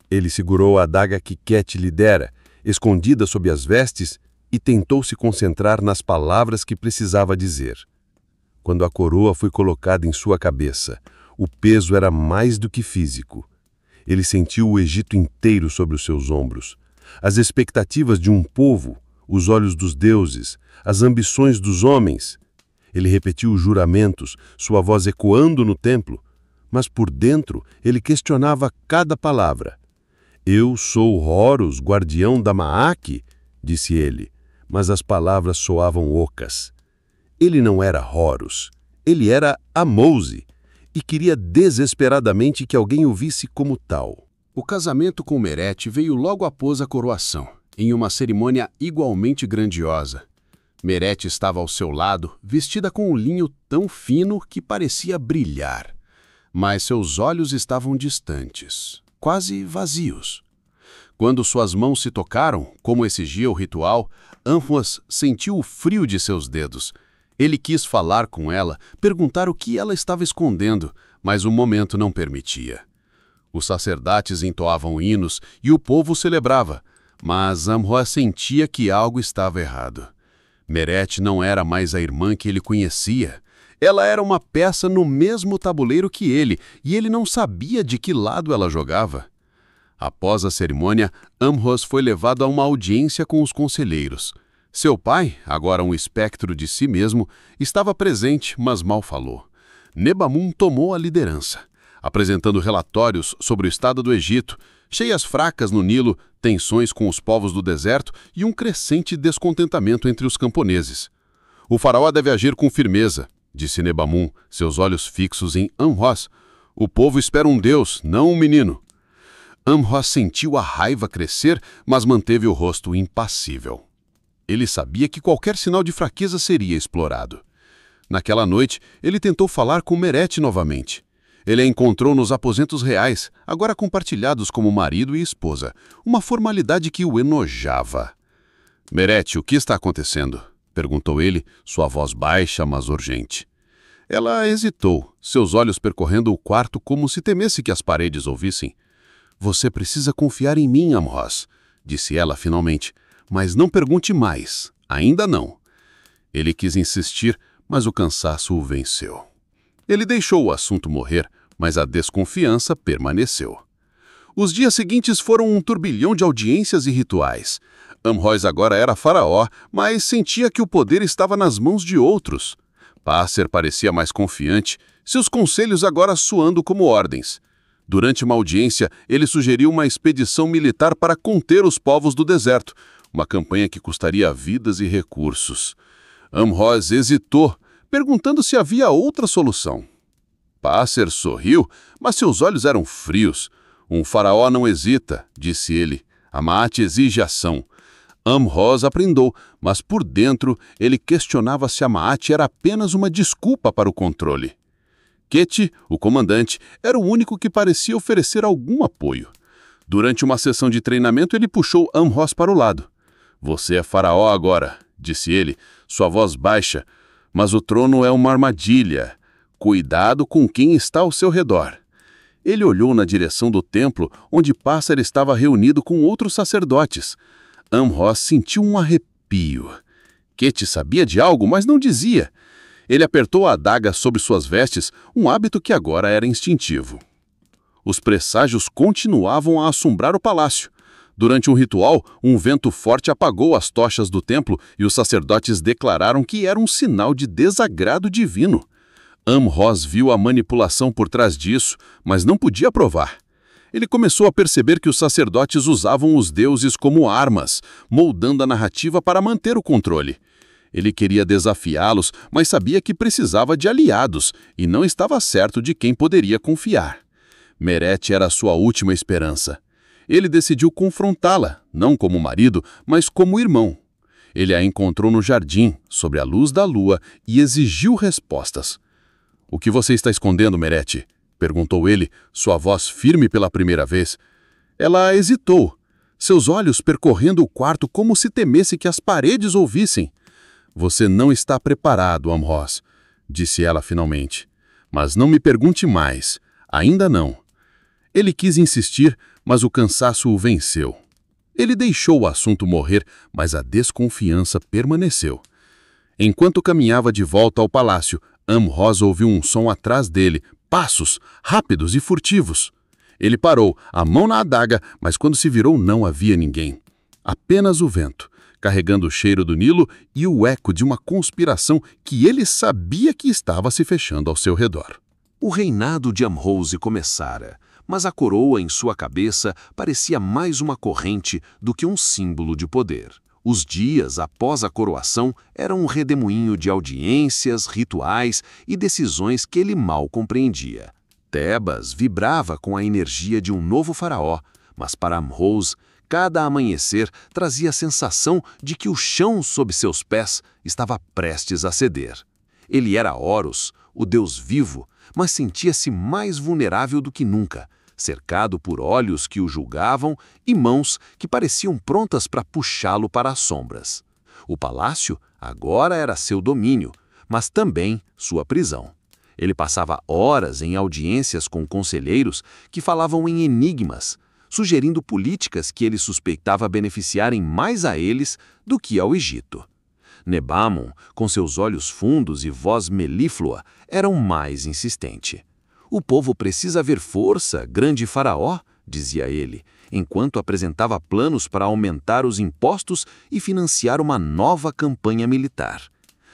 Ele segurou a adaga que Ket lhe dera, escondida sob as vestes, e tentou se concentrar nas palavras que precisava dizer. Quando a coroa foi colocada em sua cabeça, o peso era mais do que físico. Ele sentiu o Egito inteiro sobre os seus ombros. As expectativas de um povo, os olhos dos deuses, as ambições dos homens. Ele repetiu os juramentos, sua voz ecoando no templo, mas por dentro ele questionava cada palavra. Eu sou Horus, guardião da Maaque, disse ele, mas as palavras soavam ocas. Ele não era Horus, ele era Ahmose, e queria desesperadamente que alguém o visse como tal. O casamento com Merete veio logo após a coroação, em uma cerimônia igualmente grandiosa. Merete estava ao seu lado, vestida com um linho tão fino que parecia brilhar. Mas seus olhos estavam distantes, quase vazios. Quando suas mãos se tocaram, como exigia o ritual, Amhós sentiu o frio de seus dedos. Ele quis falar com ela, perguntar o que ela estava escondendo, mas o momento não permitia. Os sacerdotes entoavam hinos e o povo celebrava, mas Amhós sentia que algo estava errado. Merete não era mais a irmã que ele conhecia. Ela era uma peça no mesmo tabuleiro que ele, e ele não sabia de que lado ela jogava. Após a cerimônia, Amhós foi levado a uma audiência com os conselheiros. Seu pai, agora um espectro de si mesmo, estava presente, mas mal falou. Nebamun tomou a liderança, apresentando relatórios sobre o estado do Egito, cheias fracas no Nilo, tensões com os povos do deserto e um crescente descontentamento entre os camponeses. O faraó deve agir com firmeza, disse Nebamun, seus olhos fixos em Amhós. O povo espera um deus, não um menino. Amhós sentiu a raiva crescer, mas manteve o rosto impassível. Ele sabia que qualquer sinal de fraqueza seria explorado. Naquela noite, ele tentou falar com Merete novamente. Ele a encontrou nos aposentos reais, agora compartilhados como marido e esposa, uma formalidade que o enojava. Merete, o que está acontecendo? Perguntou ele, sua voz baixa, mas urgente. Ela hesitou, seus olhos percorrendo o quarto como se temesse que as paredes ouvissem. Você precisa confiar em mim, Amhós, disse ela finalmente, mas não pergunte mais, ainda não. Ele quis insistir, mas o cansaço o venceu. Ele deixou o assunto morrer, mas a desconfiança permaneceu. Os dias seguintes foram um turbilhão de audiências e rituais. Amhós agora era faraó, mas sentia que o poder estava nas mãos de outros. Passer parecia mais confiante, seus conselhos agora soando como ordens. Durante uma audiência, ele sugeriu uma expedição militar para conter os povos do deserto, uma campanha que custaria vidas e recursos. Amhós hesitou, perguntando se havia outra solução. Passer sorriu, mas seus olhos eram frios. Um faraó não hesita, disse ele. A Maate exige ação. Amhós aprendeu, mas por dentro ele questionava se a Maate era apenas uma desculpa para o controle. Ket, o comandante, era o único que parecia oferecer algum apoio. Durante uma sessão de treinamento, ele puxou Amhós para o lado. Você é faraó agora, disse ele, sua voz baixa, mas o trono é uma armadilha. Cuidado com quem está ao seu redor. Ele olhou na direção do templo, onde Passer estava reunido com outros sacerdotes. Amhós sentiu um arrepio. Ket sabia de algo, mas não dizia. Ele apertou a adaga sobre suas vestes, um hábito que agora era instintivo. Os presságios continuavam a assombrar o palácio. Durante um ritual, um vento forte apagou as tochas do templo e os sacerdotes declararam que era um sinal de desagrado divino. Amhós viu a manipulação por trás disso, mas não podia provar. Ele começou a perceber que os sacerdotes usavam os deuses como armas, moldando a narrativa para manter o controle. Ele queria desafiá-los, mas sabia que precisava de aliados e não estava certo de quem poderia confiar. Meret era sua última esperança. Ele decidiu confrontá-la, não como marido, mas como irmão. Ele a encontrou no jardim, sob a luz da lua, e exigiu respostas. "O que você está escondendo, Meret?" perguntou ele, sua voz firme pela primeira vez. Ela hesitou, seus olhos percorrendo o quarto como se temesse que as paredes ouvissem. "Você não está preparado, Amhoz", disse ela finalmente. "Mas não me pergunte mais. Ainda não." Ele quis insistir, mas o cansaço o venceu. Ele deixou o assunto morrer, mas a desconfiança permaneceu. Enquanto caminhava de volta ao palácio, Amhoz ouviu um som atrás dele, passos, rápidos e furtivos. Ele parou, a mão na adaga, mas quando se virou não havia ninguém. Apenas o vento, carregando o cheiro do Nilo e o eco de uma conspiração que ele sabia que estava se fechando ao seu redor. O reinado de Amhoz começara, mas a coroa em sua cabeça parecia mais uma corrente do que um símbolo de poder. Os dias após a coroação eram um redemoinho de audiências, rituais e decisões que ele mal compreendia. Tebas vibrava com a energia de um novo faraó, mas para Amhoz, cada amanhecer trazia a sensação de que o chão sob seus pés estava prestes a ceder. Ele era Horus, o deus vivo, mas sentia-se mais vulnerável do que nunca, cercado por olhos que o julgavam e mãos que pareciam prontas para puxá-lo para as sombras. O palácio agora era seu domínio, mas também sua prisão. Ele passava horas em audiências com conselheiros que falavam em enigmas, sugerindo políticas que ele suspeitava beneficiarem mais a eles do que ao Egito. Nebamon, com seus olhos fundos e voz melíflua, era o mais insistente. "O povo precisa ver força, grande faraó", dizia ele, enquanto apresentava planos para aumentar os impostos e financiar uma nova campanha militar.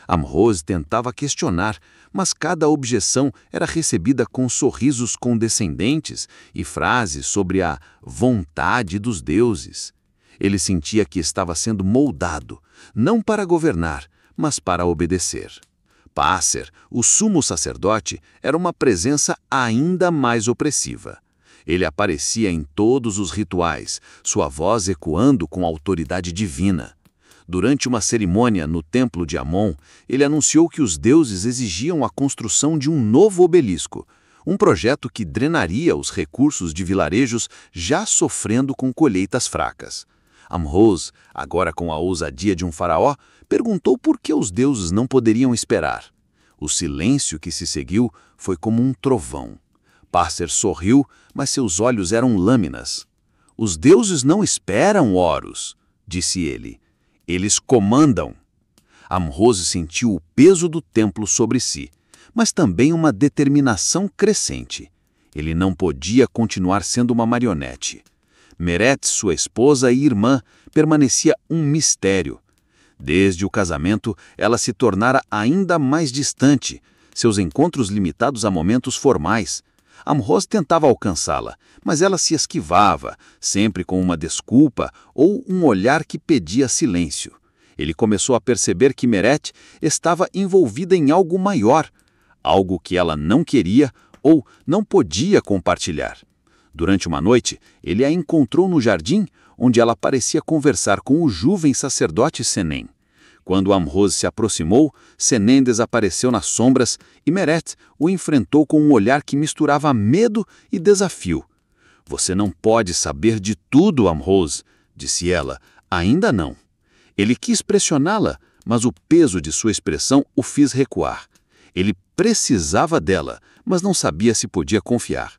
Amhoz tentava questionar, mas cada objeção era recebida com sorrisos condescendentes e frases sobre a vontade dos deuses. Ele sentia que estava sendo moldado, não para governar, mas para obedecer. Passer, o sumo sacerdote, era uma presença ainda mais opressiva. Ele aparecia em todos os rituais, sua voz ecoando com autoridade divina. Durante uma cerimônia no templo de Amon, ele anunciou que os deuses exigiam a construção de um novo obelisco, um projeto que drenaria os recursos de vilarejos já sofrendo com colheitas fracas. Amhoz, agora com a ousadia de um faraó, perguntou por que os deuses não poderiam esperar. O silêncio que se seguiu foi como um trovão. Passer sorriu, mas seus olhos eram lâminas. "Os deuses não esperam, Horus", disse ele. "Eles comandam." Amhoz sentiu o peso do templo sobre si, mas também uma determinação crescente. Ele não podia continuar sendo uma marionete. Meret, sua esposa e irmã, permanecia um mistério. Desde o casamento, ela se tornara ainda mais distante, seus encontros limitados a momentos formais. Amhoz tentava alcançá-la, mas ela se esquivava, sempre com uma desculpa ou um olhar que pedia silêncio. Ele começou a perceber que Meret estava envolvida em algo maior, algo que ela não queria ou não podia compartilhar. Durante uma noite, ele a encontrou no jardim, onde ela parecia conversar com o jovem sacerdote Senem. Quando Amhoz se aproximou, Senem desapareceu nas sombras e Meret o enfrentou com um olhar que misturava medo e desafio. "Você não pode saber de tudo, Amhoz", disse ela. "Ainda não." Ele quis pressioná-la, mas o peso de sua expressão o fez recuar. Ele precisava dela, mas não sabia se podia confiar.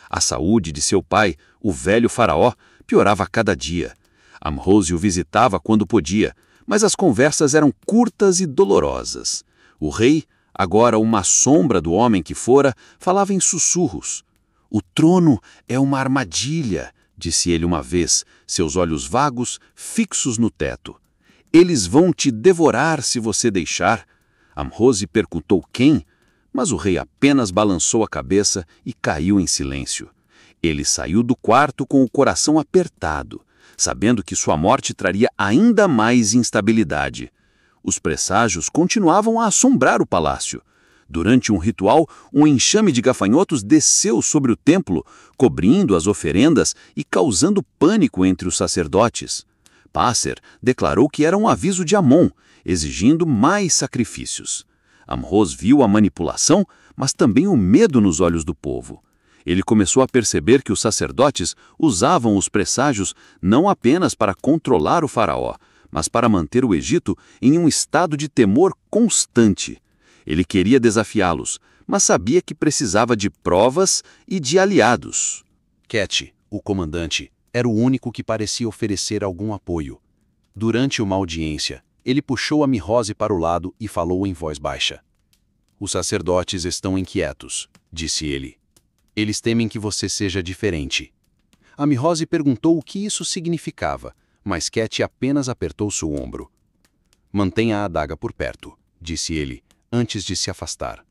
A saúde de seu pai, o velho faraó, piorava a cada dia. Amhoz o visitava quando podia, mas as conversas eram curtas e dolorosas. O rei, agora uma sombra do homem que fora, falava em sussurros. "O trono é uma armadilha", disse ele uma vez, seus olhos vagos, fixos no teto. "Eles vão te devorar se você deixar." Amhoz perguntou quem, mas o rei apenas balançou a cabeça e caiu em silêncio. Ele saiu do quarto com o coração apertado, sabendo que sua morte traria ainda mais instabilidade. Os presságios continuavam a assombrar o palácio. Durante um ritual, um enxame de gafanhotos desceu sobre o templo, cobrindo as oferendas e causando pânico entre os sacerdotes. Passer declarou que era um aviso de Amon, exigindo mais sacrifícios. Amós viu a manipulação, mas também o medo nos olhos do povo. Ele começou a perceber que os sacerdotes usavam os presságios não apenas para controlar o faraó, mas para manter o Egito em um estado de temor constante. Ele queria desafiá-los, mas sabia que precisava de provas e de aliados. Ket, o comandante, era o único que parecia oferecer algum apoio. Durante uma audiência, ele puxou Amihose para o lado e falou em voz baixa. Os sacerdotes estão inquietos, disse ele. Eles temem que você seja diferente. Amihose perguntou o que isso significava, mas Ket apenas apertou seu ombro. Mantenha a adaga por perto, disse ele, antes de se afastar.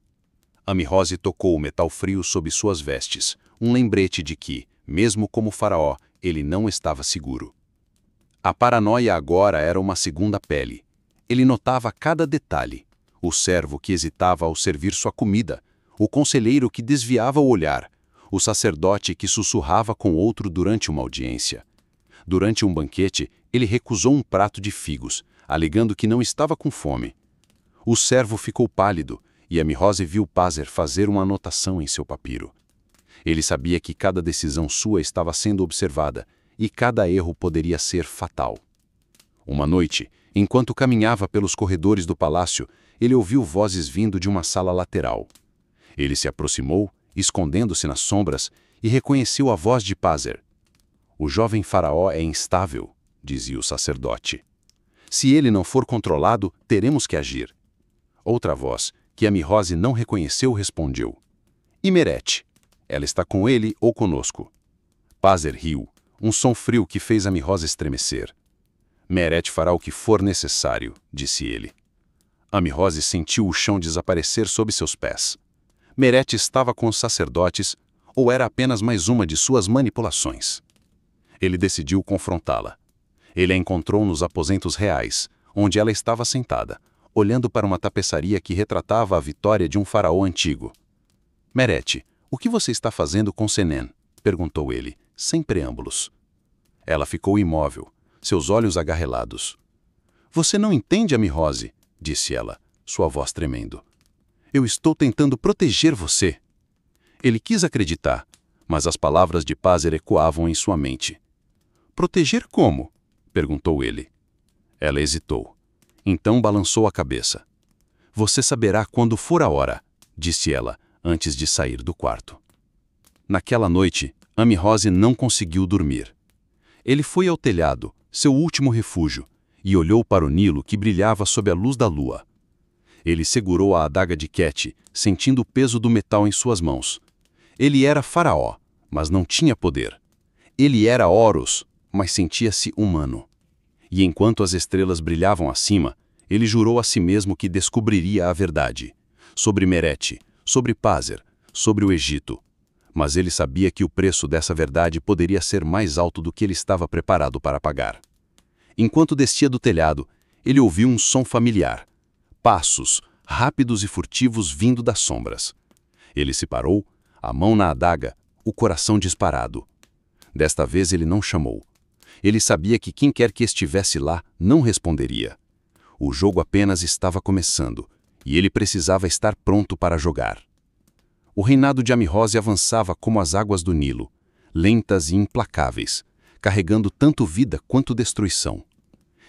Amihose tocou o metal frio sob suas vestes, um lembrete de que, mesmo como faraó, ele não estava seguro. A paranoia agora era uma segunda pele. Ele notava cada detalhe. O servo que hesitava ao servir sua comida, o conselheiro que desviava o olhar, o sacerdote que sussurrava com outro durante uma audiência. Durante um banquete, ele recusou um prato de figos, alegando que não estava com fome. O servo ficou pálido e Amihose viu Passer fazer uma anotação em seu papiro. Ele sabia que cada decisão sua estava sendo observada e cada erro poderia ser fatal. Uma noite, enquanto caminhava pelos corredores do palácio, ele ouviu vozes vindo de uma sala lateral. Ele se aproximou, escondendo-se nas sombras, e reconheceu a voz de Passer. O jovem faraó é instável, dizia o sacerdote. Se ele não for controlado, teremos que agir. Outra voz, que Amihose não reconheceu, respondeu. E Meret? Ela está com ele ou conosco? Passer riu, um som frio que fez Amihose estremecer. Meret fará o que for necessário, disse ele. Amihose sentiu o chão desaparecer sob seus pés. Meret estava com os sacerdotes, ou era apenas mais uma de suas manipulações? Ele decidiu confrontá-la. Ele a encontrou nos aposentos reais, onde ela estava sentada, olhando para uma tapeçaria que retratava a vitória de um faraó antigo. Meret, o que você está fazendo com Senen? Perguntou ele, sem preâmbulos. Ela ficou imóvel, seus olhos agarrelados. Você não entende, Amihose, disse ela, sua voz tremendo. Eu estou tentando proteger você. Ele quis acreditar, mas as palavras de Passer ecoavam em sua mente. Proteger como? Perguntou ele. Ela hesitou. Então balançou a cabeça. Você saberá quando for a hora, disse ela, antes de sair do quarto. Naquela noite, Amihose não conseguiu dormir. Ele foi ao telhado, seu último refúgio, e olhou para o Nilo que brilhava sob a luz da lua. Ele segurou a adaga de Ket, sentindo o peso do metal em suas mãos. Ele era faraó, mas não tinha poder. Ele era Horus, mas sentia-se humano. E enquanto as estrelas brilhavam acima, ele jurou a si mesmo que descobriria a verdade. Sobre Meret, sobre Passer, sobre o Egito. Mas ele sabia que o preço dessa verdade poderia ser mais alto do que ele estava preparado para pagar. Enquanto descia do telhado, ele ouviu um som familiar. Passos, rápidos e furtivos vindo das sombras. Ele se parou, a mão na adaga, o coração disparado. Desta vez ele não chamou. Ele sabia que quem quer que estivesse lá não responderia. O jogo apenas estava começando, e ele precisava estar pronto para jogar. O reinado de Amihose avançava como as águas do Nilo, lentas e implacáveis, carregando tanto vida quanto destruição.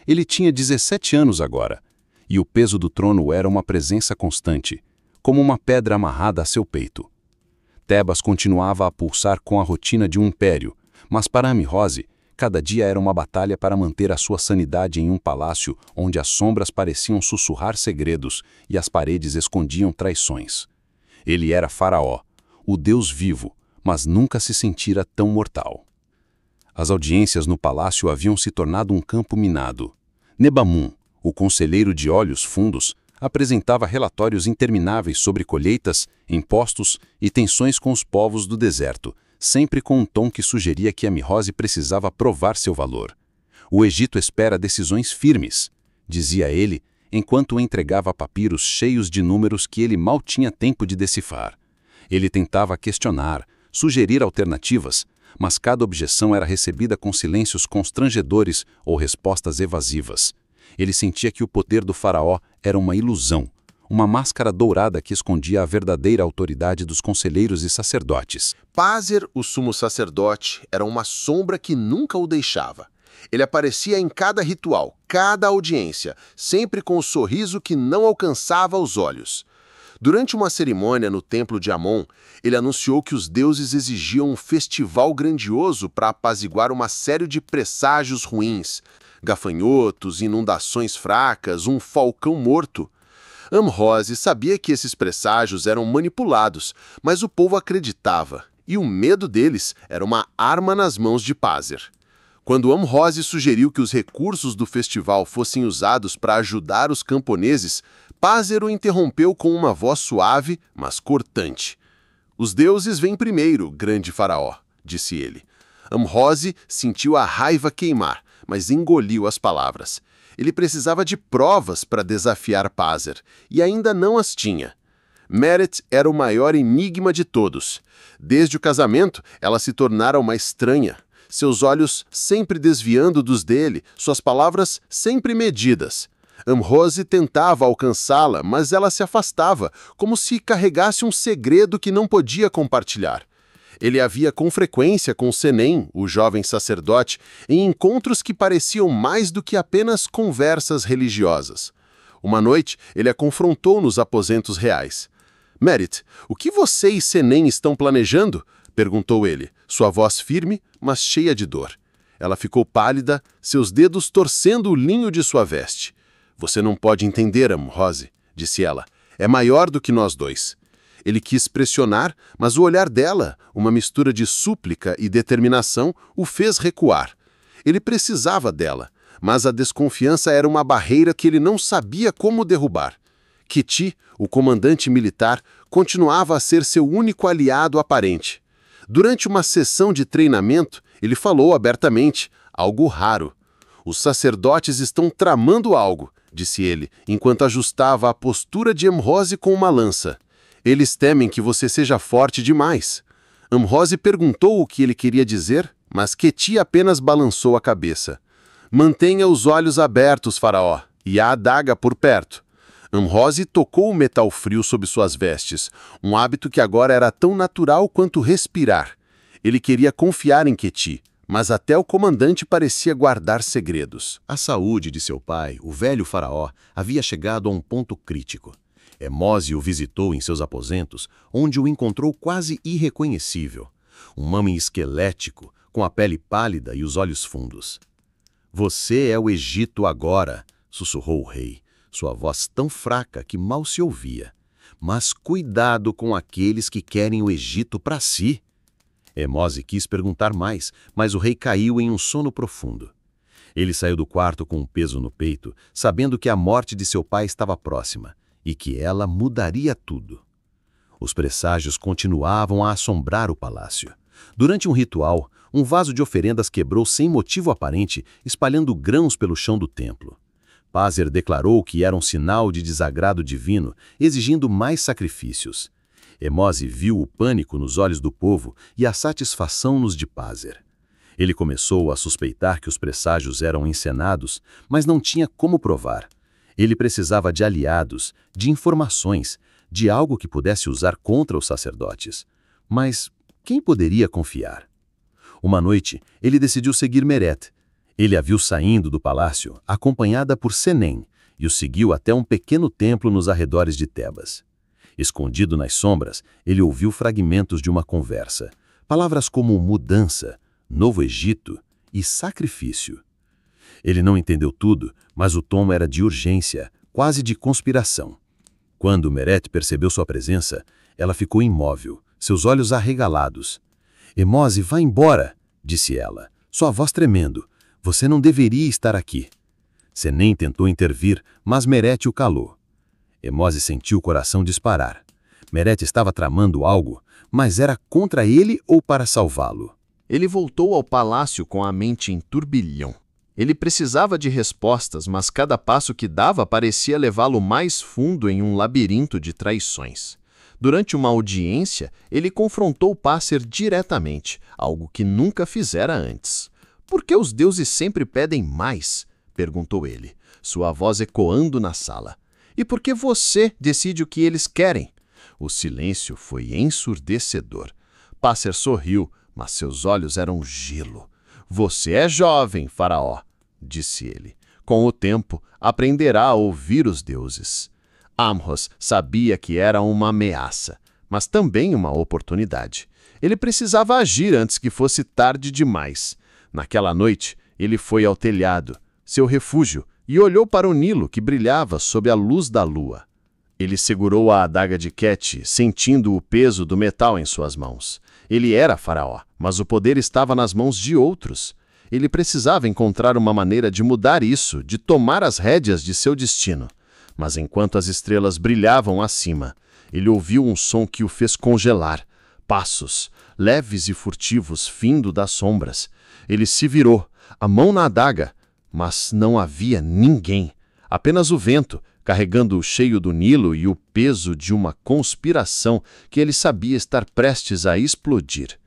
Ele tinha 17 anos agora, e o peso do trono era uma presença constante, como uma pedra amarrada a seu peito. Tebas continuava a pulsar com a rotina de um império, mas para Amihose, cada dia era uma batalha para manter a sua sanidade em um palácio onde as sombras pareciam sussurrar segredos e as paredes escondiam traições. Ele era faraó, o Deus vivo, mas nunca se sentira tão mortal. As audiências no palácio haviam se tornado um campo minado. Nebamun, o conselheiro de olhos fundos, apresentava relatórios intermináveis sobre colheitas, impostos e tensões com os povos do deserto, sempre com um tom que sugeria que Amihose precisava provar seu valor. O Egito espera decisões firmes, dizia ele, enquanto entregava papiros cheios de números que ele mal tinha tempo de decifrar. Ele tentava questionar, sugerir alternativas, mas cada objeção era recebida com silêncios constrangedores ou respostas evasivas. Ele sentia que o poder do faraó era uma ilusão, uma máscara dourada que escondia a verdadeira autoridade dos conselheiros e sacerdotes. Pázer, o sumo sacerdote, era uma sombra que nunca o deixava. Ele aparecia em cada ritual, cada audiência, sempre com um sorriso que não alcançava os olhos. Durante uma cerimônia no templo de Amon, ele anunciou que os deuses exigiam um festival grandioso para apaziguar uma série de presságios ruins, gafanhotos, inundações fracas, um falcão morto. Amhose sabia que esses presságios eram manipulados, mas o povo acreditava, e o medo deles era uma arma nas mãos de Pázer. Quando Amhose sugeriu que os recursos do festival fossem usados para ajudar os camponeses, Pázer o interrompeu com uma voz suave, mas cortante. "Os deuses vêm primeiro, grande faraó", disse ele. Amhose sentiu a raiva queimar, mas engoliu as palavras. Ele precisava de provas para desafiar Pázer, e ainda não as tinha. Meret era o maior enigma de todos. Desde o casamento, ela se tornara uma estranha. Seus olhos sempre desviando dos dele, suas palavras sempre medidas. Amhose tentava alcançá-la, mas ela se afastava, como se carregasse um segredo que não podia compartilhar. Ele a via com frequência com Senem, o jovem sacerdote, em encontros que pareciam mais do que apenas conversas religiosas. Uma noite, ele a confrontou nos aposentos reais. "Meret, o que você e Senem estão planejando?" perguntou ele, sua voz firme, mas cheia de dor. Ela ficou pálida, seus dedos torcendo o linho de sua veste. "Você não pode entender, Amhose", disse ela. "É maior do que nós dois." Ele quis pressionar, mas o olhar dela, uma mistura de súplica e determinação, o fez recuar. Ele precisava dela, mas a desconfiança era uma barreira que ele não sabia como derrubar. Keti, o comandante militar, continuava a ser seu único aliado aparente. Durante uma sessão de treinamento, ele falou abertamente, algo raro. "Os sacerdotes estão tramando algo", disse ele, enquanto ajustava a postura de Amhose com uma lança. "Eles temem que você seja forte demais." Amhose perguntou o que ele queria dizer, mas Keti apenas balançou a cabeça. "Mantenha os olhos abertos, faraó, e a adaga por perto." Amhose tocou o metal frio sob suas vestes, um hábito que agora era tão natural quanto respirar. Ele queria confiar em Keti, mas até o comandante parecia guardar segredos. A saúde de seu pai, o velho faraó, havia chegado a um ponto crítico. Emose o visitou em seus aposentos, onde o encontrou quase irreconhecível. Um homem esquelético, com a pele pálida e os olhos fundos. "Você é o Egito agora", sussurrou o rei, sua voz tão fraca que mal se ouvia. "Mas cuidado com aqueles que querem o Egito para si." Emose quis perguntar mais, mas o rei caiu em um sono profundo. Ele saiu do quarto com um peso no peito, sabendo que a morte de seu pai estava próxima e que ela mudaria tudo. Os presságios continuavam a assombrar o palácio. Durante um ritual, um vaso de oferendas quebrou sem motivo aparente, espalhando grãos pelo chão do templo. Pázer declarou que era um sinal de desagrado divino, exigindo mais sacrifícios. Emose viu o pânico nos olhos do povo e a satisfação nos de Pázer. Ele começou a suspeitar que os presságios eram encenados, mas não tinha como provar. Ele precisava de aliados, de informações, de algo que pudesse usar contra os sacerdotes. Mas quem poderia confiar? Uma noite, ele decidiu seguir Meret. Ele a viu saindo do palácio, acompanhada por Senem, e o seguiu até um pequeno templo nos arredores de Tebas. Escondido nas sombras, ele ouviu fragmentos de uma conversa. Palavras como mudança, novo Egito e sacrifício. Ele não entendeu tudo, mas o tom era de urgência, quase de conspiração. Quando Meret percebeu sua presença, ela ficou imóvel, seus olhos arregalados. "Emose, vá embora", disse ela, sua voz tremendo. "Você não deveria estar aqui." Senem tentou intervir, mas Meret o calou. Emose sentiu o coração disparar. Meret estava tramando algo, mas era contra ele ou para salvá-lo? Ele voltou ao palácio com a mente em turbilhão. Ele precisava de respostas, mas cada passo que dava parecia levá-lo mais fundo em um labirinto de traições. Durante uma audiência, ele confrontou Passer diretamente, algo que nunca fizera antes. «Por que os deuses sempre pedem mais?» perguntou ele, sua voz ecoando na sala. «E por que você decide o que eles querem?» O silêncio foi ensurdecedor. Passer sorriu, mas seus olhos eram gelo. «Você é jovem, faraó», disse ele. «Com o tempo, aprenderá a ouvir os deuses». Amhos sabia que era uma ameaça, mas também uma oportunidade. Ele precisava agir antes que fosse tarde demais. Naquela noite, ele foi ao telhado, seu refúgio, e olhou para o Nilo que brilhava sob a luz da lua. Ele segurou a adaga de Ket, sentindo o peso do metal em suas mãos. Ele era faraó, mas o poder estava nas mãos de outros. Ele precisava encontrar uma maneira de mudar isso, de tomar as rédeas de seu destino. Mas enquanto as estrelas brilhavam acima, ele ouviu um som que o fez congelar. Passos, leves e furtivos, vindo das sombras. Ele se virou, a mão na adaga, mas não havia ninguém. Apenas o vento, carregando o cheio do Nilo e o peso de uma conspiração que ele sabia estar prestes a explodir.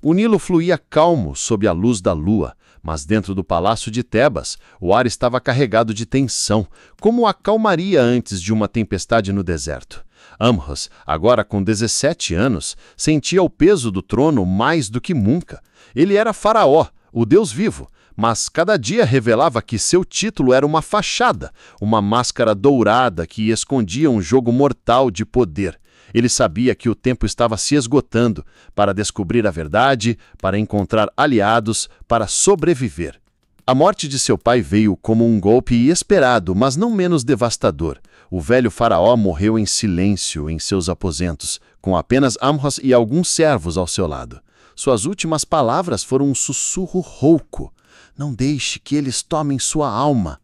O Nilo fluía calmo sob a luz da lua, mas dentro do palácio de Tebas, o ar estava carregado de tensão, como a calmaria antes de uma tempestade no deserto. Amhos, agora com 17 anos, sentia o peso do trono mais do que nunca. Ele era faraó, o Deus vivo, mas cada dia revelava que seu título era uma fachada, uma máscara dourada que escondia um jogo mortal de poder. Ele sabia que o tempo estava se esgotando para descobrir a verdade, para encontrar aliados, para sobreviver. A morte de seu pai veio como um golpe inesperado, mas não menos devastador. O velho faraó morreu em silêncio em seus aposentos, com apenas Amhos e alguns servos ao seu lado. Suas últimas palavras foram um sussurro rouco. «Não deixe que eles tomem sua alma».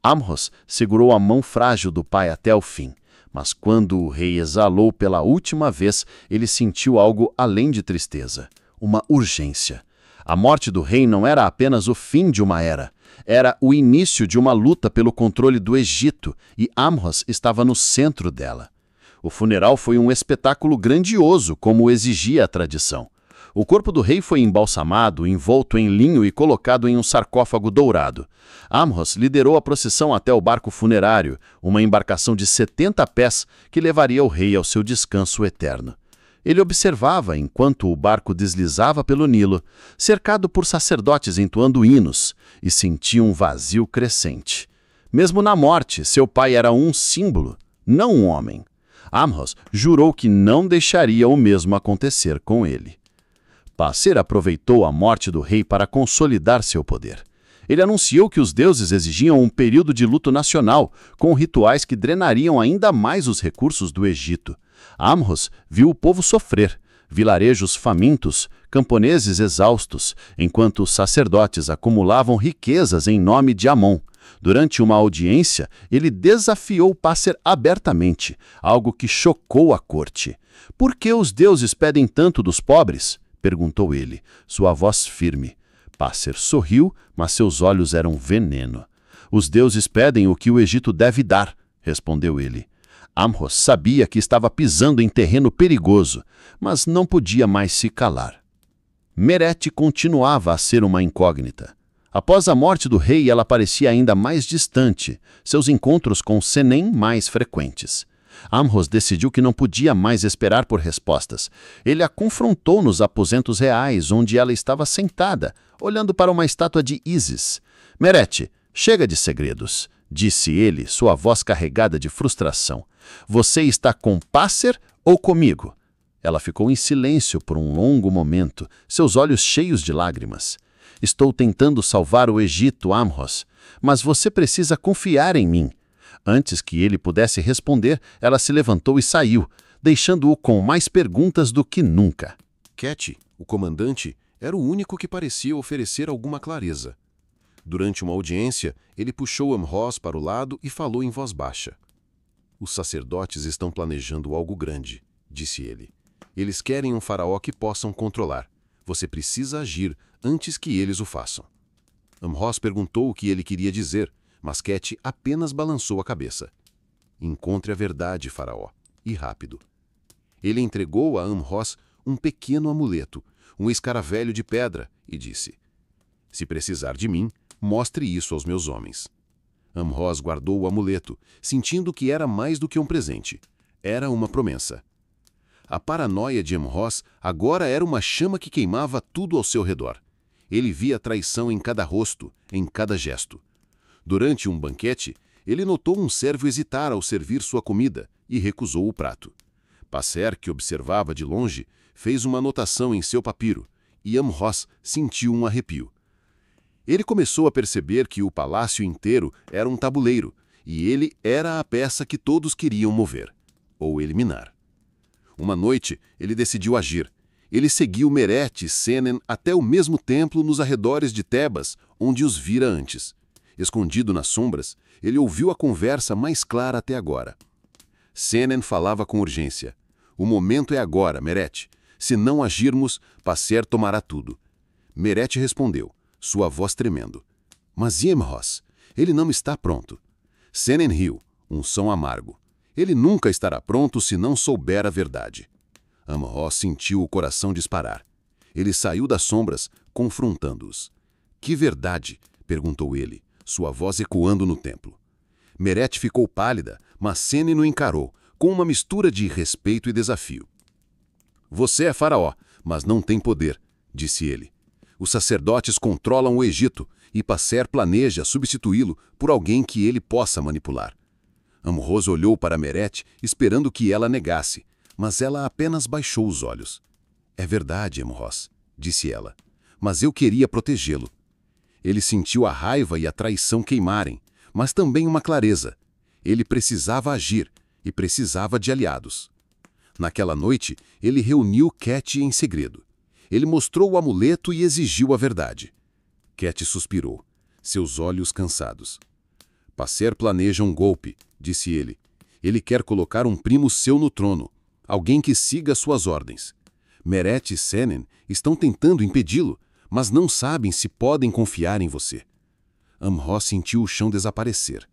Amhos segurou a mão frágil do pai até o fim. Mas quando o rei exalou pela última vez, ele sentiu algo além de tristeza, uma urgência. A morte do rei não era apenas o fim de uma era, era o início de uma luta pelo controle do Egito, e Amhos estava no centro dela. O funeral foi um espetáculo grandioso, como exigia a tradição. O corpo do rei foi embalsamado, envolto em linho e colocado em um sarcófago dourado. Amhos liderou a procissão até o barco funerário, uma embarcação de 70 pés que levaria o rei ao seu descanso eterno. Ele observava enquanto o barco deslizava pelo Nilo, cercado por sacerdotes entoando hinos, e sentia um vazio crescente. Mesmo na morte, seu pai era um símbolo, não um homem. Amhos jurou que não deixaria o mesmo acontecer com ele. Passer aproveitou a morte do rei para consolidar seu poder. Ele anunciou que os deuses exigiam um período de luto nacional, com rituais que drenariam ainda mais os recursos do Egito. Amhos viu o povo sofrer, vilarejos famintos, camponeses exaustos, enquanto os sacerdotes acumulavam riquezas em nome de Amon. Durante uma audiência, ele desafiou Passer abertamente, algo que chocou a corte. «Por que os deuses pedem tanto dos pobres?» perguntou ele, sua voz firme. Passer sorriu, mas seus olhos eram veneno. «Os deuses pedem o que o Egito deve dar», respondeu ele. Amhos sabia que estava pisando em terreno perigoso, mas não podia mais se calar. Merete continuava a ser uma incógnita. Após a morte do rei, ela parecia ainda mais distante, seus encontros com Senem mais frequentes. Amhos decidiu que não podia mais esperar por respostas. Ele a confrontou nos aposentos reais, onde ela estava sentada, olhando para uma estátua de Ísis. «Merete, chega de segredos», disse ele, sua voz carregada de frustração. «Você está com Passer ou comigo?» Ela ficou em silêncio por um longo momento, seus olhos cheios de lágrimas. «Estou tentando salvar o Egito, Amhos, mas você precisa confiar em mim». Antes que ele pudesse responder, ela se levantou e saiu, deixando-o com mais perguntas do que nunca. Ket, o comandante, era o único que parecia oferecer alguma clareza. Durante uma audiência, ele puxou Amhos para o lado e falou em voz baixa. «Os sacerdotes estão planejando algo grande», disse ele. «Eles querem um faraó que possam controlar. Você precisa agir antes que eles o façam». Amhós perguntou o que ele queria dizer, mas Quete apenas balançou a cabeça. Encontre a verdade, faraó, e rápido. Ele entregou a Amhós um pequeno amuleto, um escaravelho de pedra, e disse: se precisar de mim, mostre isso aos meus homens. Amhós guardou o amuleto, sentindo que era mais do que um presente. Era uma promessa. A paranoia de Amhós agora era uma chama que queimava tudo ao seu redor. Ele via traição em cada rosto, em cada gesto. Durante um banquete, ele notou um servo hesitar ao servir sua comida e recusou o prato. Passer, que observava de longe, fez uma anotação em seu papiro, e Amhós sentiu um arrepio. Ele começou a perceber que o palácio inteiro era um tabuleiro, e ele era a peça que todos queriam mover, ou eliminar. Uma noite, ele decidiu agir. Ele seguiu Merete e Senen até o mesmo templo nos arredores de Tebas, onde os vira antes. Escondido nas sombras, ele ouviu a conversa mais clara até agora. Senen falava com urgência. O momento é agora, Merete. Se não agirmos, Passer tomará tudo. Merete respondeu, sua voz tremendo. Mas Amhós, ele não está pronto. Senen riu, um som amargo. Ele nunca estará pronto se não souber a verdade. Amhós sentiu o coração disparar. Ele saiu das sombras, confrontando-os. Que verdade? Perguntou ele, sua voz ecoando no templo. Merete ficou pálida, mas Senen o encarou, com uma mistura de respeito e desafio. Você é faraó, mas não tem poder, disse ele. Os sacerdotes controlam o Egito, e Passer planeja substituí-lo por alguém que ele possa manipular. Amhós olhou para Merete, esperando que ela negasse, mas ela apenas baixou os olhos. É verdade, Amhós, disse ela, mas eu queria protegê-lo. Ele sentiu a raiva e a traição queimarem, mas também uma clareza. Ele precisava agir e precisava de aliados. Naquela noite, ele reuniu Quete em segredo. Ele mostrou o amuleto e exigiu a verdade. Quete suspirou, seus olhos cansados. Passer planeja um golpe, disse ele. Ele quer colocar um primo seu no trono, alguém que siga suas ordens. Merete e Senen estão tentando impedi-lo, mas não sabem se podem confiar em você. Amhós sentiu o chão desaparecer.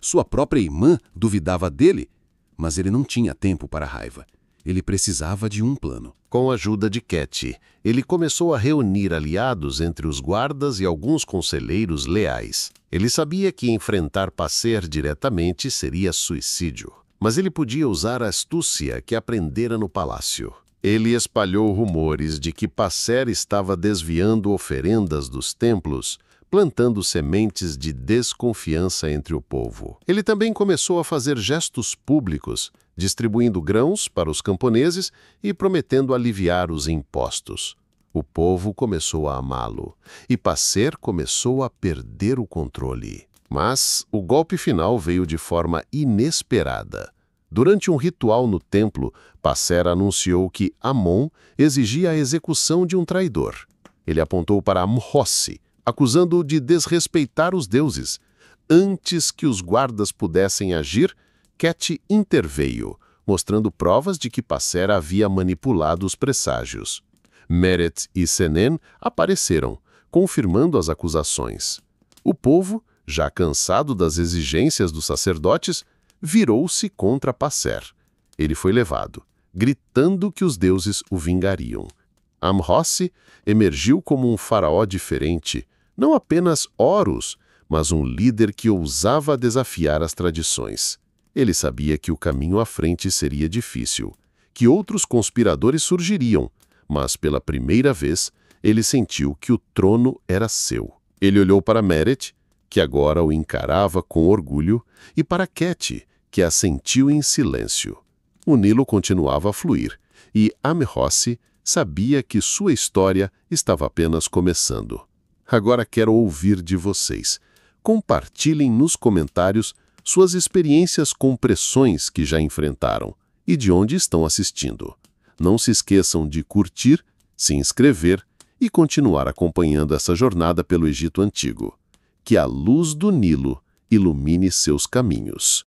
Sua própria irmã duvidava dele, mas ele não tinha tempo para a raiva. Ele precisava de um plano. Com a ajuda de Quete, ele começou a reunir aliados entre os guardas e alguns conselheiros leais. Ele sabia que enfrentar Passer diretamente seria suicídio, mas ele podia usar a astúcia que aprendera no palácio. Ele espalhou rumores de que Passer estava desviando oferendas dos templos, plantando sementes de desconfiança entre o povo. Ele também começou a fazer gestos públicos, distribuindo grãos para os camponeses e prometendo aliviar os impostos. O povo começou a amá-lo, e Passer começou a perder o controle. Mas o golpe final veio de forma inesperada. Durante um ritual no templo, Passer anunciou que Amon exigia a execução de um traidor. Ele apontou para Amhós, acusando-o de desrespeitar os deuses. Antes que os guardas pudessem agir, Quete interveio, mostrando provas de que Passer havia manipulado os presságios. Merete e Senen apareceram, confirmando as acusações. O povo, já cansado das exigências dos sacerdotes, virou-se contra Passer. Ele foi levado, gritando que os deuses o vingariam. Amhós emergiu como um faraó diferente, não apenas Horus, mas um líder que ousava desafiar as tradições. Ele sabia que o caminho à frente seria difícil, que outros conspiradores surgiriam, mas pela primeira vez ele sentiu que o trono era seu. Ele olhou para Merete, que agora o encarava com orgulho, e para Quete, que assentiu em silêncio. O Nilo continuava a fluir, e Amhós sabia que sua história estava apenas começando. Agora quero ouvir de vocês. Compartilhem nos comentários suas experiências com pressões que já enfrentaram e de onde estão assistindo. Não se esqueçam de curtir, se inscrever e continuar acompanhando essa jornada pelo Egito Antigo. Que a luz do Nilo ilumine seus caminhos.